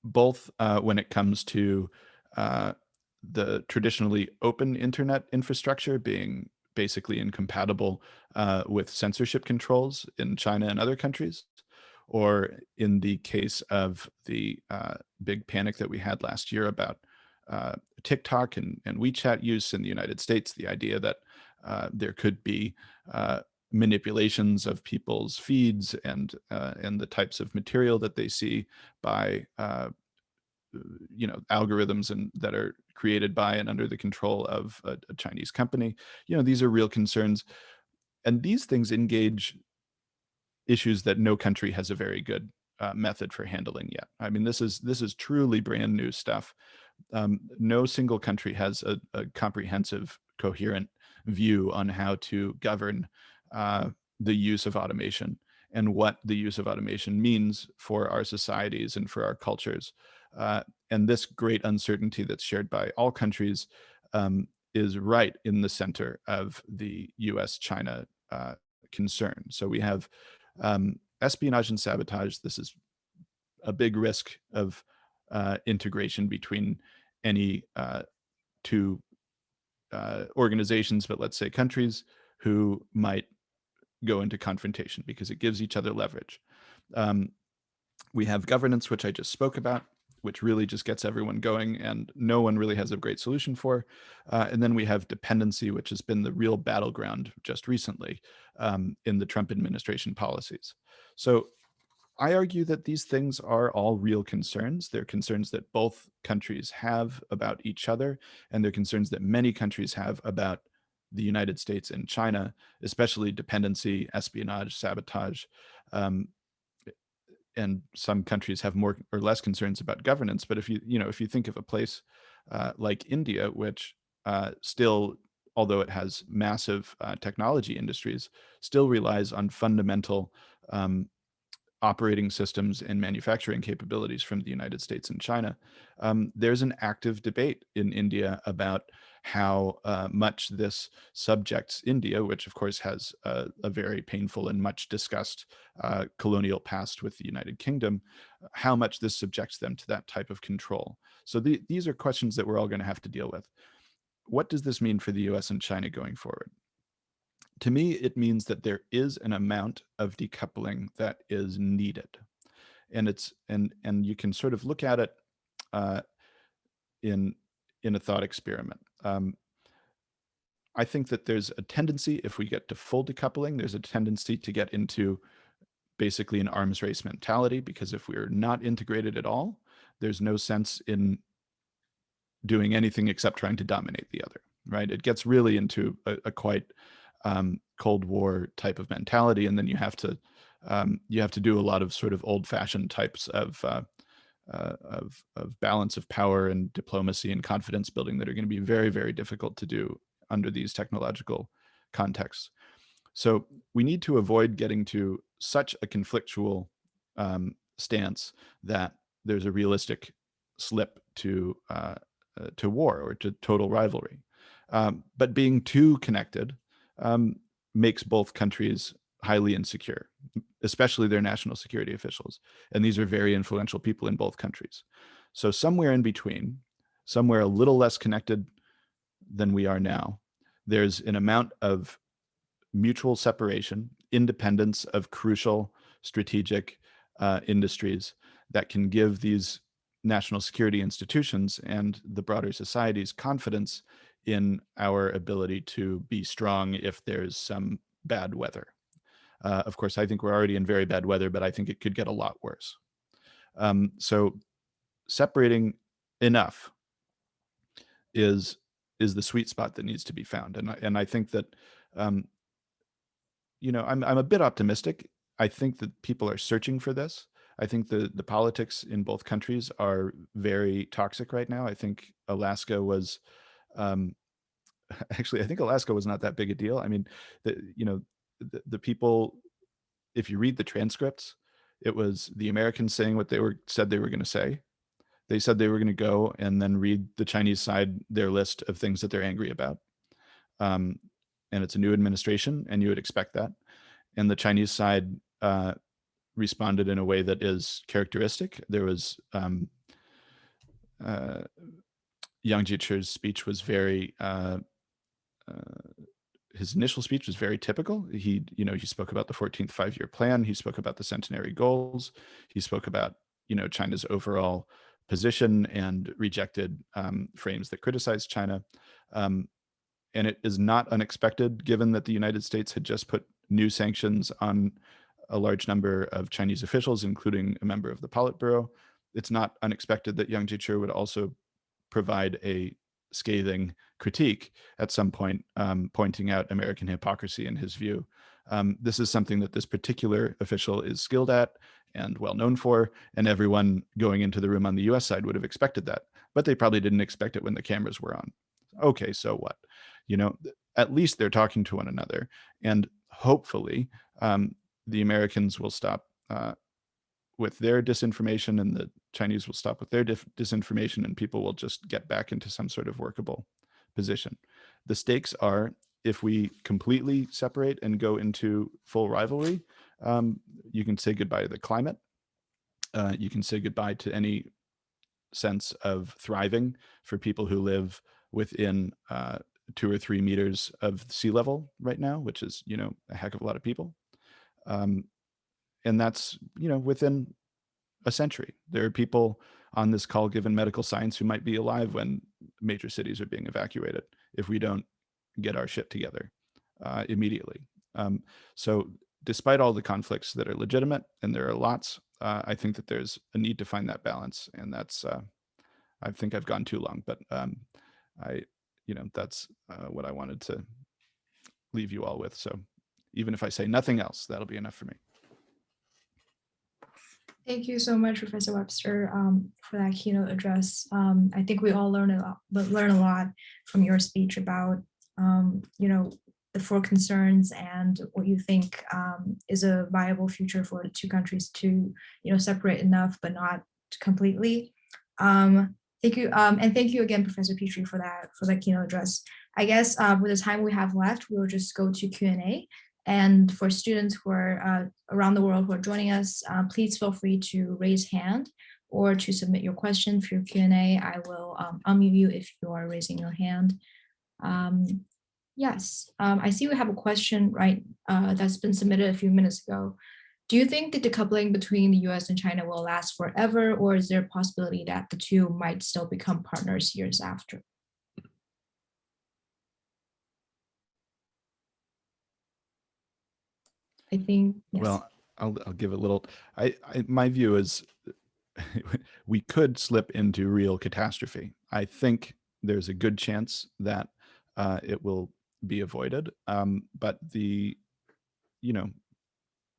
both when it comes to the traditionally open internet infrastructure being basically incompatible with censorship controls in China and other countries, or in the case of the big panic that we had last year about TikTok and WeChat use in the United States, the idea that there could be manipulations of people's feeds and the types of material that they see by algorithms and that are created by and under the control of a Chinese company. These are real concerns, and these things engage issues that no country has a very good method for handling yet. I mean, this is truly brand new stuff. No single country has a comprehensive, coherent view on how to govern the use of automation and what the use of automation means for our societies and for our cultures. And this great uncertainty that's shared by all countries is right in the center of the US-China concern. So we have espionage and sabotage. This is a big risk of integration between any two organizations, but let's say countries who might go into confrontation because it gives each other leverage. We have governance, which I just spoke about, which really just gets everyone going and no one really has a great solution for. And then we have dependency, which has been the real battleground just recently in the Trump administration policies. So I argue that these things are all real concerns. They're concerns that both countries have about each other, and they're concerns that many countries have about the United States and China, especially dependency, espionage, sabotage. And some countries have more or less concerns about governance. But if you think of a place like India, which still, although it has massive technology industries, still relies on fundamental operating systems and manufacturing capabilities from the United States and China. There's an active debate in India about how much this subjects India, which of course has a very painful and much discussed colonial past with the United Kingdom, how much this subjects them to that type of control. So these are questions that we're all going to have to deal with. What does this mean for the US and China going forward? To me, it means that there is an amount of decoupling that is needed, and you can sort of look at it in a thought experiment. I think that there's a tendency, if we get to full decoupling, there's a tendency to get into basically an arms race mentality, because if we're not integrated at all, there's no sense in doing anything except trying to dominate the other, right? It gets really into a quite Cold War type of mentality, and then you have to do a lot of sort of old-fashioned types of of balance of power and diplomacy and confidence building that are going to be very, very difficult to do under these technological contexts. So we need to avoid getting to such a conflictual stance that there's a realistic slip to war or to total rivalry. But being too connected makes both countries highly insecure, especially their national security officials. And these are very influential people in both countries. So somewhere in between, somewhere a little less connected than we are now, there's an amount of mutual separation, independence of crucial strategic industries that can give these national security institutions and the broader societies confidence in our ability to be strong if there's some bad weather. Of course, I think we're already in very bad weather, but I think it could get a lot worse. So separating enough is the sweet spot that needs to be found. And I think that, you know, I'm a bit optimistic. I think that people are searching for this. I think the politics in both countries are very toxic right now. I think Alaska was, actually, I think Alaska was not that big a deal. I mean, you know, the people, if you read the transcripts, it was the Americans saying what said they were going to say. They said they were going to go and then read the Chinese side their list of things that they're angry about. And it's a new administration, and you would expect that. And the Chinese side responded in a way that is characteristic. There was Yang Jiechi's speech was very his initial speech was very typical. He spoke about the 14th five-year plan. He spoke about the centenary goals. He spoke about, China's overall position and rejected frames that criticized China. And it is not unexpected, given that the United States had just put new sanctions on a large number of Chinese officials, including a member of the Politburo. It's not unexpected that Yang Jiechi would also provide a scathing critique at some point, pointing out American hypocrisy in his view. This is something that this particular official is skilled at and well known for, and everyone going into the room on the US side would have expected that, but they probably didn't expect it when the cameras were on. Okay, so what? At least they're talking to one another, and hopefully the Americans will stop with their disinformation, and the Chinese will stop with their disinformation, and people will just get back into some sort of workable position. The stakes are, if we completely separate and go into full rivalry, you can say goodbye to the climate. You can say goodbye to any sense of thriving for people who live within 2 or 3 meters of sea level right now, which is, a heck of a lot of people. And that's, within a century. There are people on this call, given medical science, who might be alive when major cities are being evacuated if we don't get our shit together immediately. So despite all the conflicts that are legitimate, and there are lots, I think that there's a need to find that balance. And that's, I think I've gone too long, but that's what I wanted to leave you all with. So even if I say nothing else, that'll be enough for me. Thank you so much, Professor Webster, for that keynote address. I think we all learn a lot from your speech about, the 4 concerns and what you think is a viable future for the 2 countries to, separate enough but not completely. Thank you, and thank you again, Professor Petrie, for that keynote address. I guess with the time we have left, we'll just go to Q&A. And for students who are around the world who are joining us, please feel free to raise hand or to submit your question for your Q&A. I will unmute you if you are raising your hand. Yes, I see we have a question that's been submitted a few minutes ago. Do you think the decoupling between the US and China will last forever, or is there a possibility that the 2 might still become partners years after? I think, yes. Well, I'll give a little, my view is we could slip into real catastrophe. I think there's a good chance that it will be avoided. But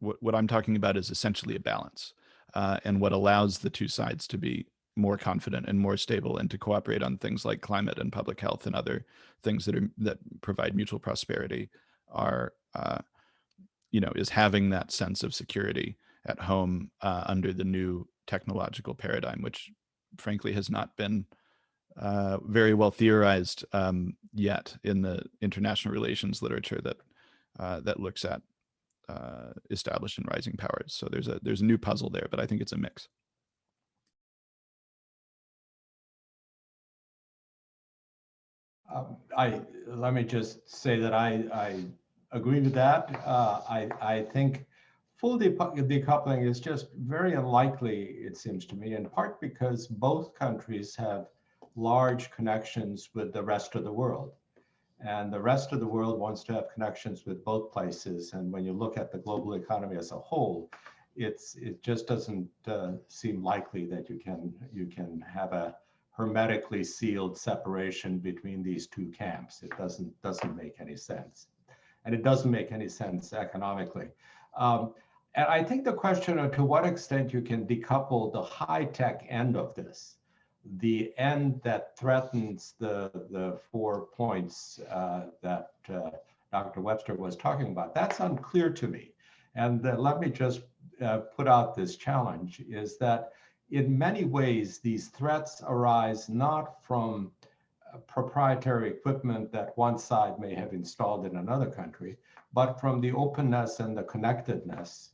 what I'm talking about is essentially a balance. and what allows the two sides to be more confident and more stable and to cooperate on things like climate and public health and other things that provide mutual prosperity are is having that sense of security at home under the new technological paradigm, which frankly has not been very well theorized yet in the international relations literature that looks at established and rising powers. So there's a new puzzle there, but I think it's a mix. Let me just say that I agree with that. I think full decoupling is just very unlikely, it seems to me, in part because both countries have large connections with the rest of the world. And the rest of the world wants to have connections with both places. And when you look at the global economy as a whole, it just doesn't seem likely that you can have a hermetically sealed separation between these two camps. It doesn't make any sense. And it doesn't make any sense economically. And I think the question of to what extent you can decouple the high-tech end of this, the end that threatens the 4 points that Dr. Webster was talking about, that's unclear to me. And let me just put out this challenge, is that in many ways, these threats arise not from proprietary equipment that one side may have installed in another country, but from the openness and the connectedness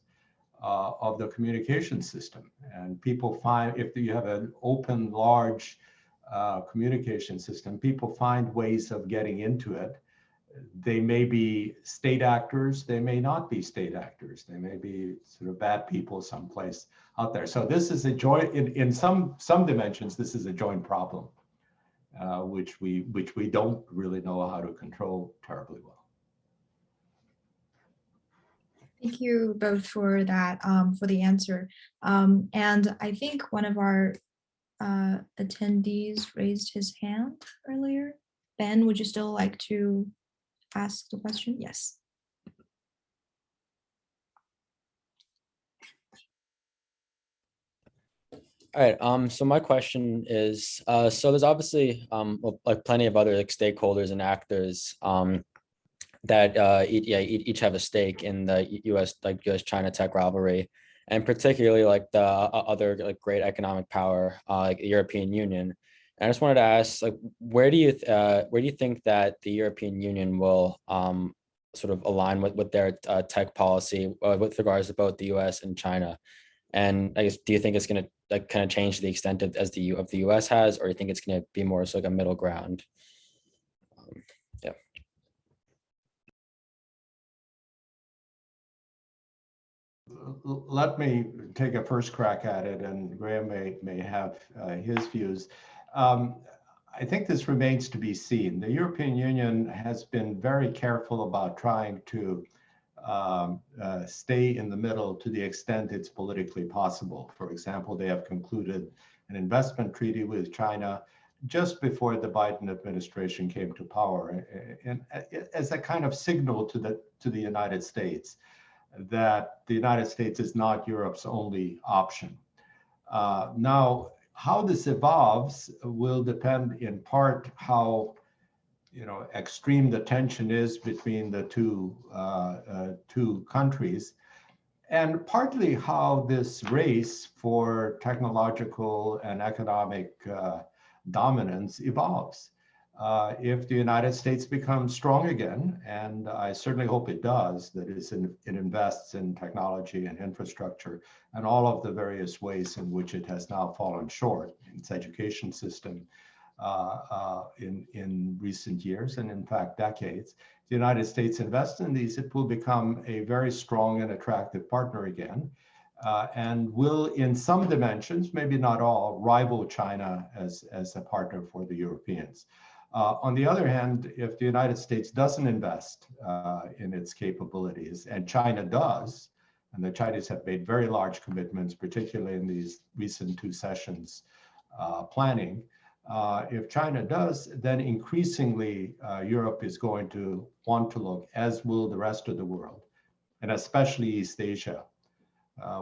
of the communication system. And people find, if you have an open, large communication system, people find ways of getting into it. They may be state actors, they may not be state actors, they may be sort of bad people someplace out there. So this is a joint, in some dimensions, this is a joint problem, which we don't really know how to control terribly well. Thank you both for that, for the answer. And I think one of our attendees raised his hand earlier. Ben, would you still like to ask the question? Yes. All right. So my question is, so there's obviously like plenty of other like stakeholders and actors that each have a stake in the US-China tech rivalry, and particularly like the other like great economic power like the European Union. And I just wanted to ask, like, where do you think that the European Union will sort of align with their tech policy with regards to both the US and China? And I guess, do you think it's going to like kind of change to the extent of the US has, or do you think it's going to be more so like a middle ground? Yeah. Let me take a first crack at it, and Graham may have his views. I think this remains to be seen. The European Union has been very careful about trying to stay in the middle to the extent it's politically possible. For example, they have concluded an investment treaty with China just before the Biden administration came to power, and as a kind of signal to the United States that the United States is not Europe's only option. Now, how this evolves will depend in part how extreme the tension is between the two countries, and partly how this race for technological and economic dominance evolves. If the United States becomes strong again, and I certainly hope it does, that is, it invests in technology and infrastructure and all of the various ways in which it has now fallen short in its education system in recent years, and in fact decades. The United States invests in these, it will become a very strong and attractive partner again, and will in some dimensions, maybe not all, rival China as a partner for the Europeans. On the other hand, if the United States doesn't invest in its capabilities, and China does, and the Chinese have made very large commitments, particularly in these recent 2 sessions planning, if China does, then increasingly Europe is going to want to look, as will the rest of the world, and especially East Asia,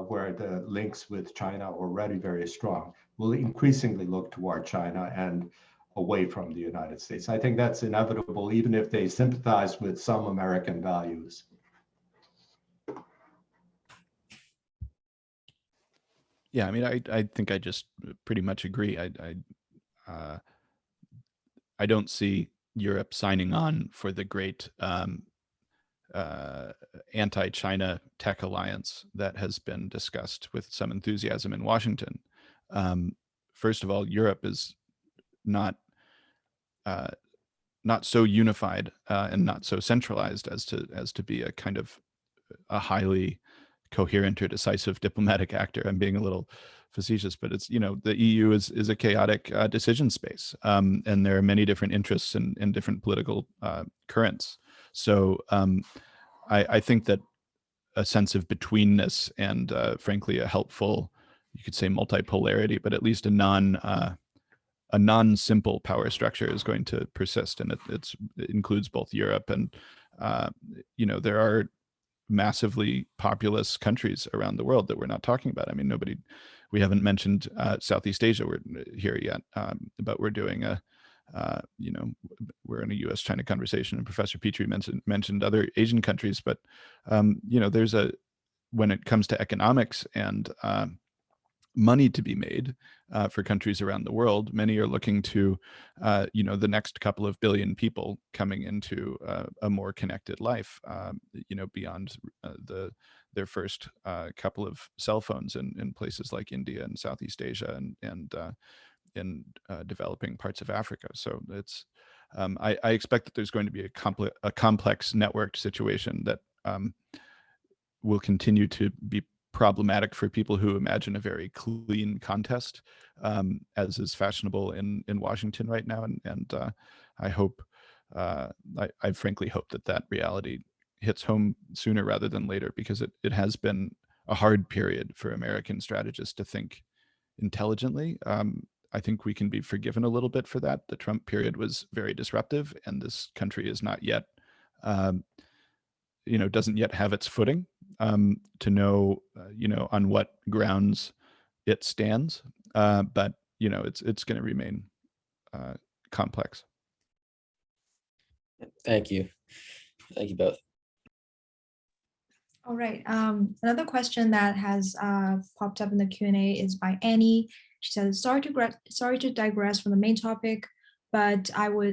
where the links with China are already very strong, will increasingly look toward China and away from the United States. I think that's inevitable, even if they sympathize with some American values. Yeah, I mean, I think I just pretty much agree. I don't see Europe signing on for the great anti-China tech alliance that has been discussed with some enthusiasm in Washington. First of all, Europe is not uh, not so unified and not so centralized as to be a kind of a highly coherent or decisive diplomatic actor. I'm being a little facetious, but it's, the EU is a chaotic decision space, and there are many different interests and different political currents. So I think that a sense of betweenness and frankly a helpful, you could say multipolarity, but at least a non-simple power structure is going to persist, and it includes both Europe and there are massively populous countries around the world that we're not talking about. I mean, we haven't mentioned Southeast Asia here yet, but we're doing we're in a U.S.-China conversation, and Professor Petrie mentioned other Asian countries, but when it comes to economics and money to be made for countries around the world, many are looking to, the next couple of billion people coming into a more connected life, beyond their first couple of cell phones in places like India and Southeast Asia and in developing parts of Africa. So it's, I expect that there's going to be a complex networked situation that will continue to be problematic for people who imagine a very clean contest, as is fashionable in Washington right now. And I hope, I frankly hope that reality hits home sooner rather than later, because it has been a hard period for American strategists to think intelligently. I think we can be forgiven a little bit for that. The Trump period was very disruptive, and this country is not yet, doesn't yet have its footing to know, on what grounds it stands. But it's going to remain complex. Thank you. Thank you both. All right. Another question that has popped up in the Q&A is by Annie. She says, sorry to digress from the main topic, but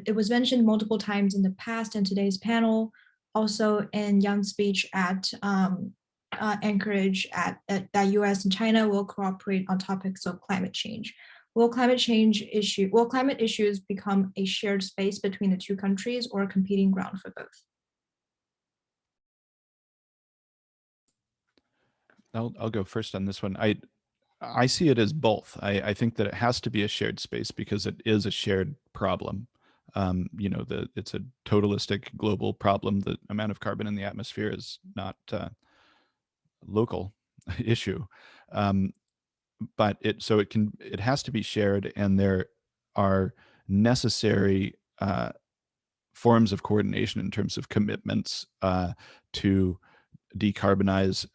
it was mentioned multiple times in the past in today's panel, also in Young's speech at Anchorage, that US and China will cooperate on topics of climate change. Will climate issues become a shared space between the two countries, or a competing ground for both? I'll go first on this one. I see it as both. I think that it has to be a shared space because it is a shared problem. It's a totalistic global problem. The amount of carbon in the atmosphere is not a local issue, but it has to be shared, and there are necessary forms of coordination in terms of commitments to decarbonize,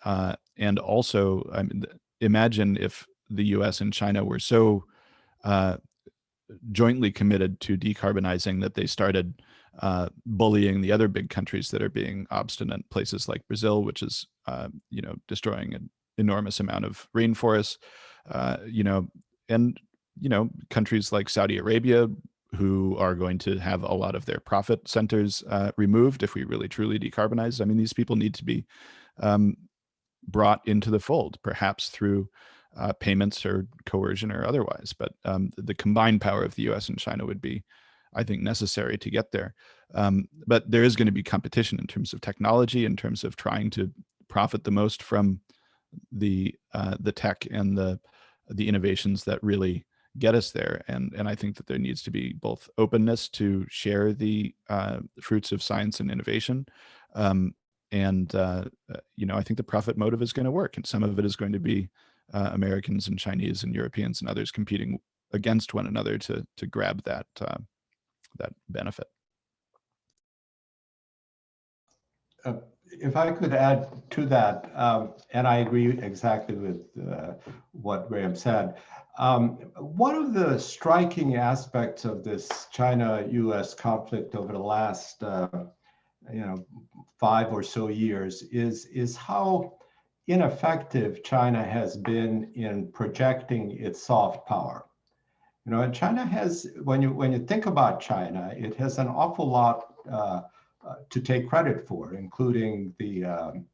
and also, I mean, imagine if the U.S. and China were so jointly committed to decarbonizing that they started bullying the other big countries that are being obstinate. Places like Brazil, which is destroying an enormous amount of rainforests, and countries like Saudi Arabia, who are going to have a lot of their profit centers removed if we really truly decarbonize. I mean, these people need to be brought into the fold, perhaps through payments or coercion or otherwise. But the combined power of the US and China would be, I think, necessary to get there. But there is going to be competition in terms of technology, in terms of trying to profit the most from the tech and the innovations that really get us there. And I think that there needs to be both openness to share the fruits of science and innovation. I think the profit motive is going to work, and some of it is going to be Americans and Chinese and Europeans and others competing against one another to grab that benefit. if I could add to that, and I agree exactly with what Graham said. One of the striking aspects of this China-U.S. conflict over the last, 5 or so years is how ineffective China has been in projecting its soft power. And China has, when you think about China, it has an awful lot to take credit for, including the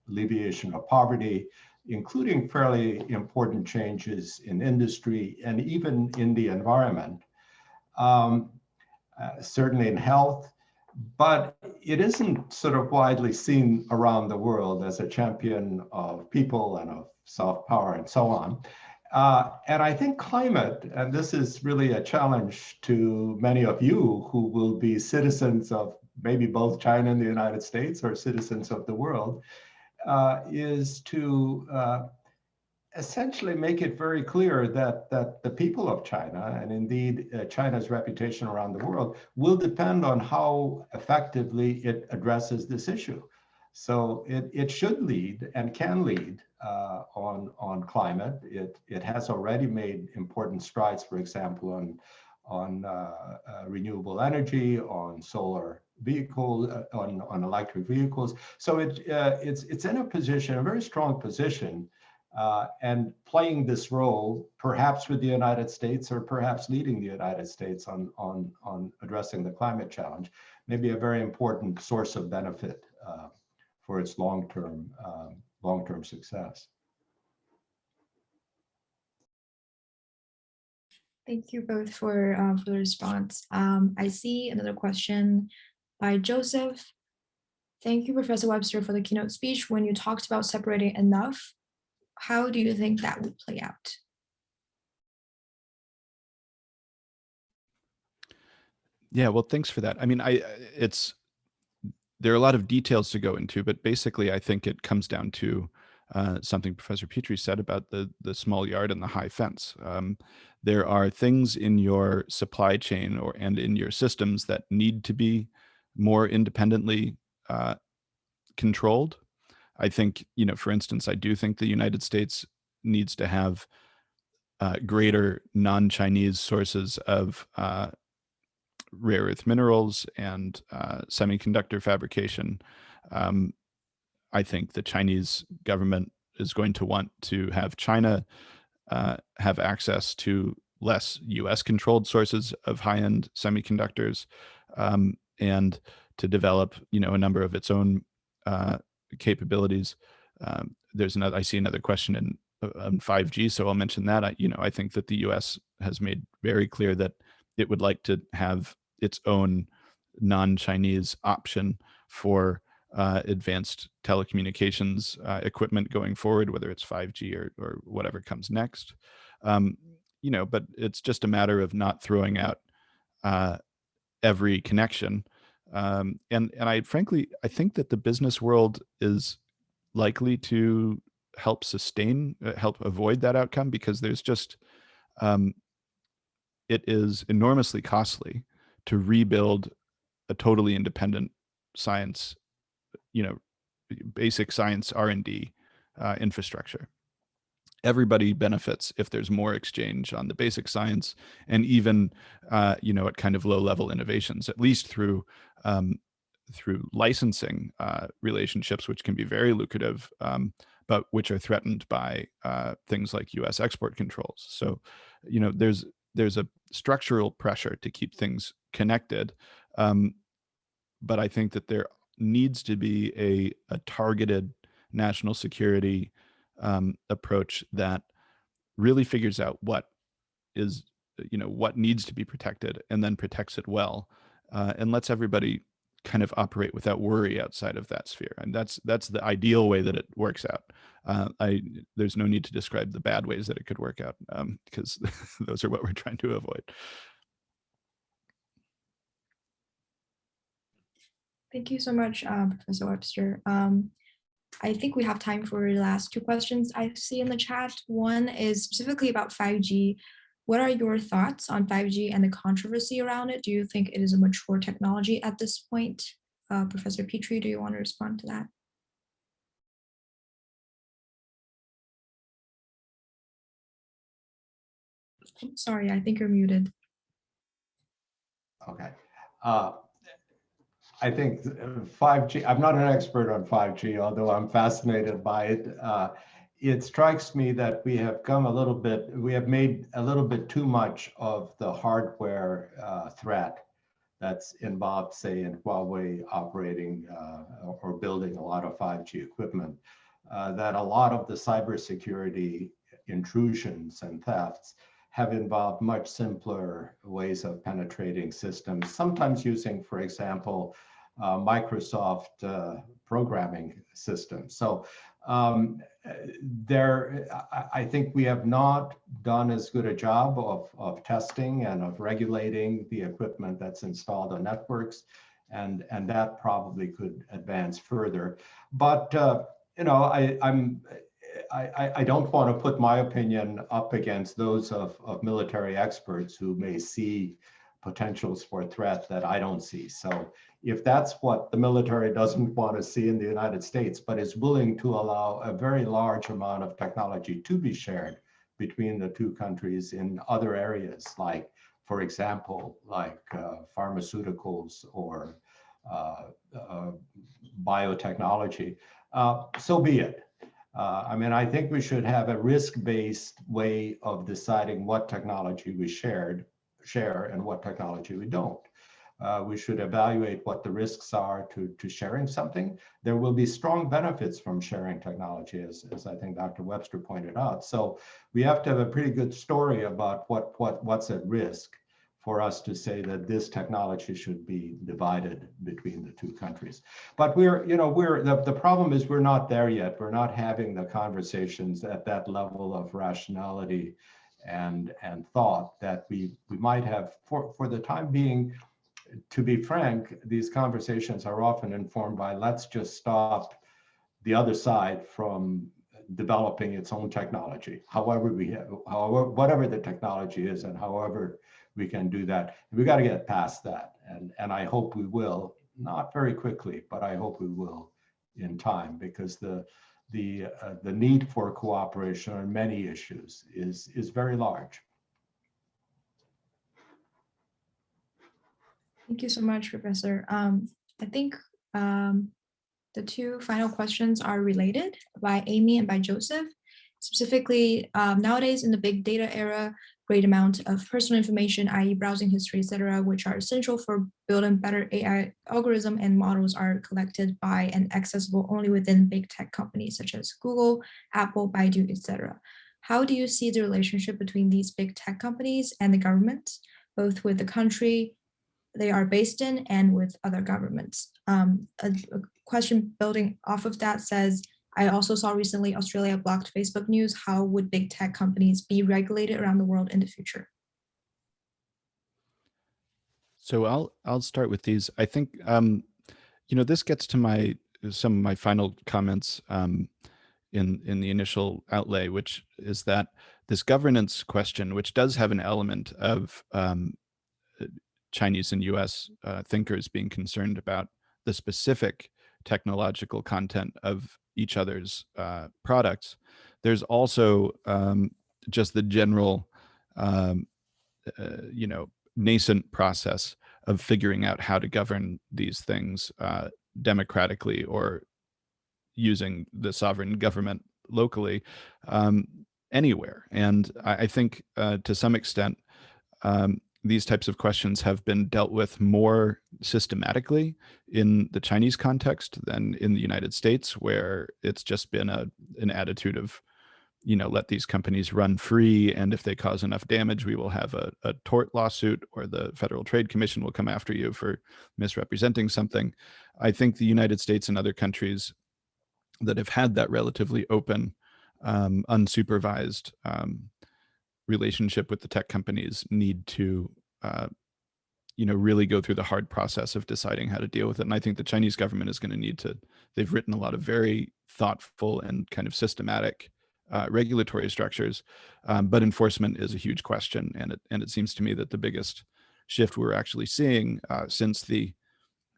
alleviation of poverty, including fairly important changes in industry and even in the environment, certainly in health. But it isn't sort of widely seen around the world as a champion of people and of soft power and so on. And I think climate, and this is really a challenge to many of you who will be citizens of maybe both China and the United States or citizens of the world, is to essentially make it very clear that the people of China, and indeed China's reputation around the world, will depend on how effectively it addresses this issue. So it should lead and can lead on climate. It has already made important strides, for example, on renewable energy, on solar vehicles, on electric vehicles. So it's in a position, a very strong position, and playing this role, perhaps with the United States or perhaps leading the United States on addressing the climate challenge, may be a very important source of benefit for its long-term success. Thank you both for the response. I see another question by Joseph. Thank you, Professor Webster, for the keynote speech. When you talked about separating enough, how do you think that would play out? Yeah, well, thanks for that. I mean, there are a lot of details to go into, but basically I think it comes down to something Professor Petrie said about the small yard and the high fence. There are things in your supply chain and in your systems that need to be more independently controlled. I think, for instance, I do think the United States needs to have greater non-Chinese sources of rare earth minerals and semiconductor fabrication. I think the Chinese government is going to want to have China have access to less US controlled sources of high-end semiconductors, and to develop, a number of its own capabilities. I see another question on 5G, so I'll mention that. I think that the US has made very clear that it would like to have its own non-Chinese option for advanced telecommunications equipment going forward, whether it's 5G or whatever comes next. But it's just a matter of not throwing out every connection. And I frankly think that the business world is likely to help avoid that outcome, because there's just, it is enormously costly to rebuild a totally independent science, basic science R&D infrastructure. Everybody benefits if there's more exchange on the basic science, and even, at kind of low-level innovations, at least through licensing relationships, which can be very lucrative, but which are threatened by things like U.S. export controls. So, there's a structural pressure to keep things connected, but I think that there needs to be a targeted national security approach that really figures out what needs to be protected, and then protects it well, and lets everybody kind of operate without worry outside of that sphere. And that's the ideal way that it works out. There's no need to describe the bad ways that it could work out, because those are what we're trying to avoid. Thank you so much, Professor Webster. I think we have time for the last two questions I see in the chat. One is specifically about 5G. What are your thoughts on 5G and the controversy around it? Do you think it is a mature technology at this point? Professor Petrie, do you want to respond to that? Sorry, I think you're muted. Okay. I think 5G, I'm not an expert on 5G, although I'm fascinated by it. It strikes me that we have made a little bit too much of the hardware threat that's involved, say, in Huawei operating or building a lot of 5G equipment, that a lot of the cybersecurity intrusions and thefts have involved much simpler ways of penetrating systems, sometimes using, for example, Microsoft programming systems. So I think we have not done as good a job of testing and of regulating the equipment that's installed on networks, and that probably could advance further. But I don't want to put my opinion up against those of military experts who may see potentials for threat that I don't see. So if that's what the military doesn't want to see in the United States, but is willing to allow a very large amount of technology to be shared between the two countries in other areas, like, for example, like pharmaceuticals or biotechnology, so be it. I mean, I think we should have a risk-based way of deciding what technology we share and what technology we don't. We should evaluate what the risks are to sharing something. There will be strong benefits from sharing technology, as I think Dr. Webster pointed out. So we have to have a pretty good story about what's at risk for us to say that this technology should be divided between the two countries. But the problem is we're not there yet. We're not having the conversations at that level of rationality and thought that we might have for the time being. To be frank, these conversations are often informed by, let's just stop the other side from developing its own technology, whatever the technology is, and however we can do that. We got to get past that, and I hope we will, not very quickly, but I hope we will in time, because the need for cooperation on many issues is very large. Thank you so much, Professor. I think the two final questions are related, by Amy and by Joseph. Specifically, nowadays in the big data era, great amount of personal information, i.e. browsing history, etc., which are essential for building better AI algorithm and models, are collected by and accessible only within big tech companies such as Google, Apple, Baidu, etc. How do you see the relationship between these big tech companies and the government, both with the country they are based in and with other governments? A question building off of that says, I also saw recently Australia blocked Facebook news. How would big tech companies be regulated around the world in the future? So I'll start with these. I think this gets to some of my final comments in the initial outlay, which is that this governance question, which does have an element of Chinese and US thinkers being concerned about the specific technological content of each other's products. There's also just the general, nascent process of figuring out how to govern these things democratically or using the sovereign government locally anywhere. And I think to some extent, these types of questions have been dealt with more systematically in the Chinese context than in the United States, where it's just been an attitude of, let these companies run free, and if they cause enough damage, we will have a tort lawsuit, or the Federal Trade Commission will come after you for misrepresenting something. I think the United States and other countries that have had that relatively open, unsupervised relationship with the tech companies need to really go through the hard process of deciding how to deal with it. And I think the Chinese government is going to need to, they've written a lot of very thoughtful and kind of systematic regulatory structures, but enforcement is a huge question. And it seems to me that the biggest shift we're actually seeing since the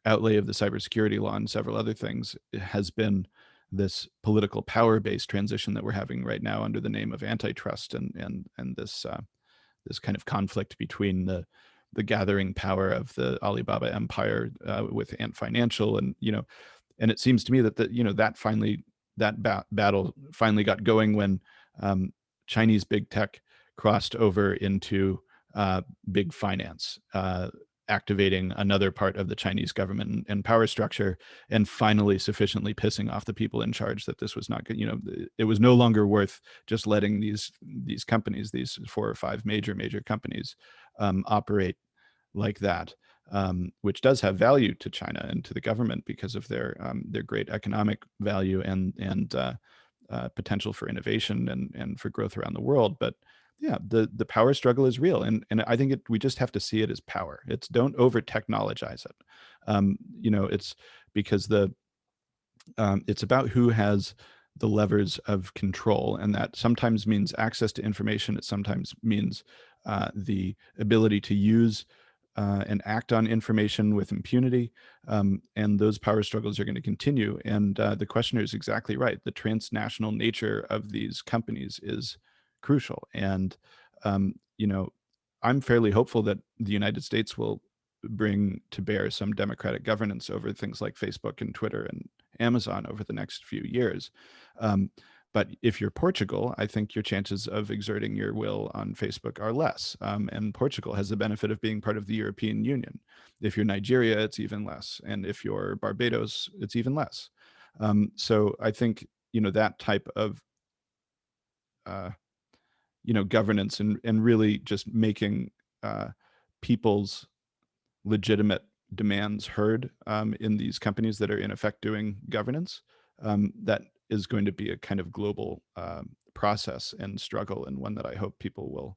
outlay of the cybersecurity law and several other things has been this political power-based transition that we're having right now under the name of antitrust, and this this kind of conflict between the gathering power of the Alibaba empire with Ant Financial, and and it seems to me that that battle finally got going when Chinese big tech crossed over into big finance, activating another part of the Chinese government and power structure, and finally sufficiently pissing off the people in charge that this was not good. It was no longer worth just letting these companies, these 4 or 5 major companies, operate like that, which does have value to China and to the government because of their great economic value and potential for innovation and for growth around the world. But yeah, the power struggle is real, and I think we just have to see it as power. It's don't over technologize it. It's because it's about who has the levers of control, and that sometimes means access to information. It sometimes means the ability to use and act on information with impunity, and those power struggles are going to continue. And the questioner is exactly right. The transnational nature of these companies is crucial, and I'm fairly hopeful that the United States will bring to bear some democratic governance over things like Facebook and Twitter and Amazon over the next few years. But if you're Portugal, I think your chances of exerting your will on Facebook are less. And Portugal has the benefit of being part of the European Union. If you're Nigeria, it's even less. And if you're Barbados, it's even less. So I think, that type of, governance and really just making people's legitimate demands heard in these companies that are in effect doing governance, that is going to be a kind of global process and struggle, and one that I hope people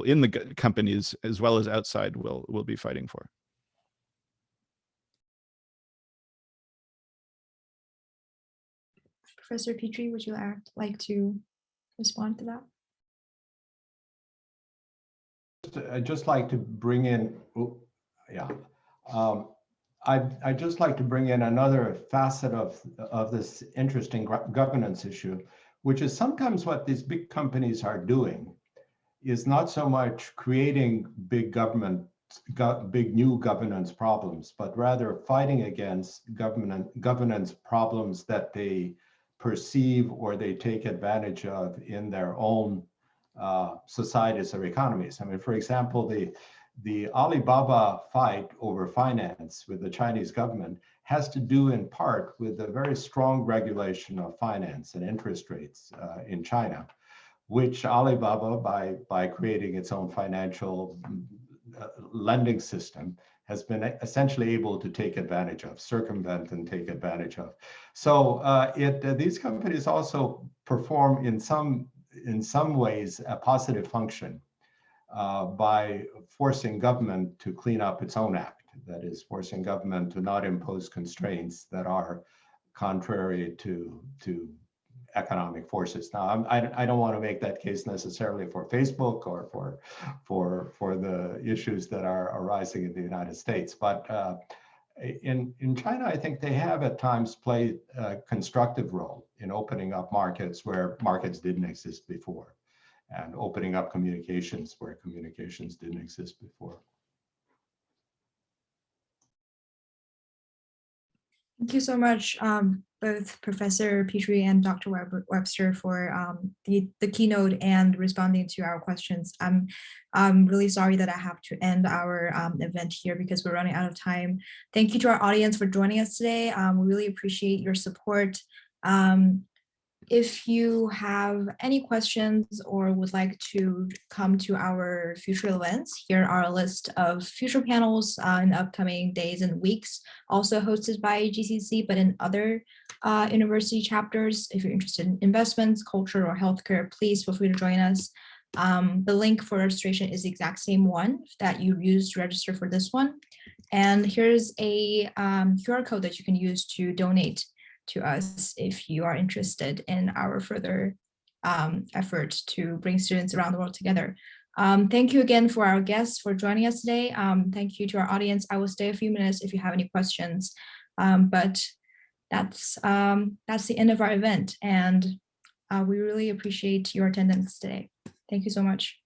in the companies as well as outside will be fighting for. Professor Petrie, would you like to respond to that? I'd just like to bring in, I'd just like to bring in another facet of this interesting governance issue, which is sometimes what these big companies are doing is not so much creating big new governance problems, but rather fighting against governance problems that they perceive or they take advantage of in their own societies or economies. I mean, for example, the Alibaba fight over finance with the Chinese government has to do in part with a very strong regulation of finance and interest rates in China, which Alibaba, by creating its own financial lending system, has been essentially able to take advantage of, circumvent and take advantage of. So these companies also perform in some ways a positive function by forcing government to clean up its own act. That is, forcing government to not impose constraints that are contrary to economic forces. Now, I don't want to make that case necessarily for Facebook or for the issues that are arising in the United States, but in China, I think they have at times played a constructive role in opening up markets where markets didn't exist before, and opening up communications where communications didn't exist before. Thank you so much, both Professor Petrie and Dr. Webster, for the keynote and responding to our questions. I'm really sorry that I have to end our event here because we're running out of time. Thank you to our audience for joining us today. We really appreciate your support. If you have any questions or would like to come to our future events, here are a list of future panels in the upcoming days and weeks, also hosted by GCC, but in other university chapters. If you're interested in investments, culture, or healthcare, please feel free to join us. The link for registration is the exact same one that you used to register for this one. And here's a QR code that you can use to donate to us if you are interested in our further effort to bring students around the world together. Thank you again for our guests for joining us today. Thank you to our audience. I will stay a few minutes if you have any questions, but that's the end of our event, and we really appreciate your attendance today. Thank you so much.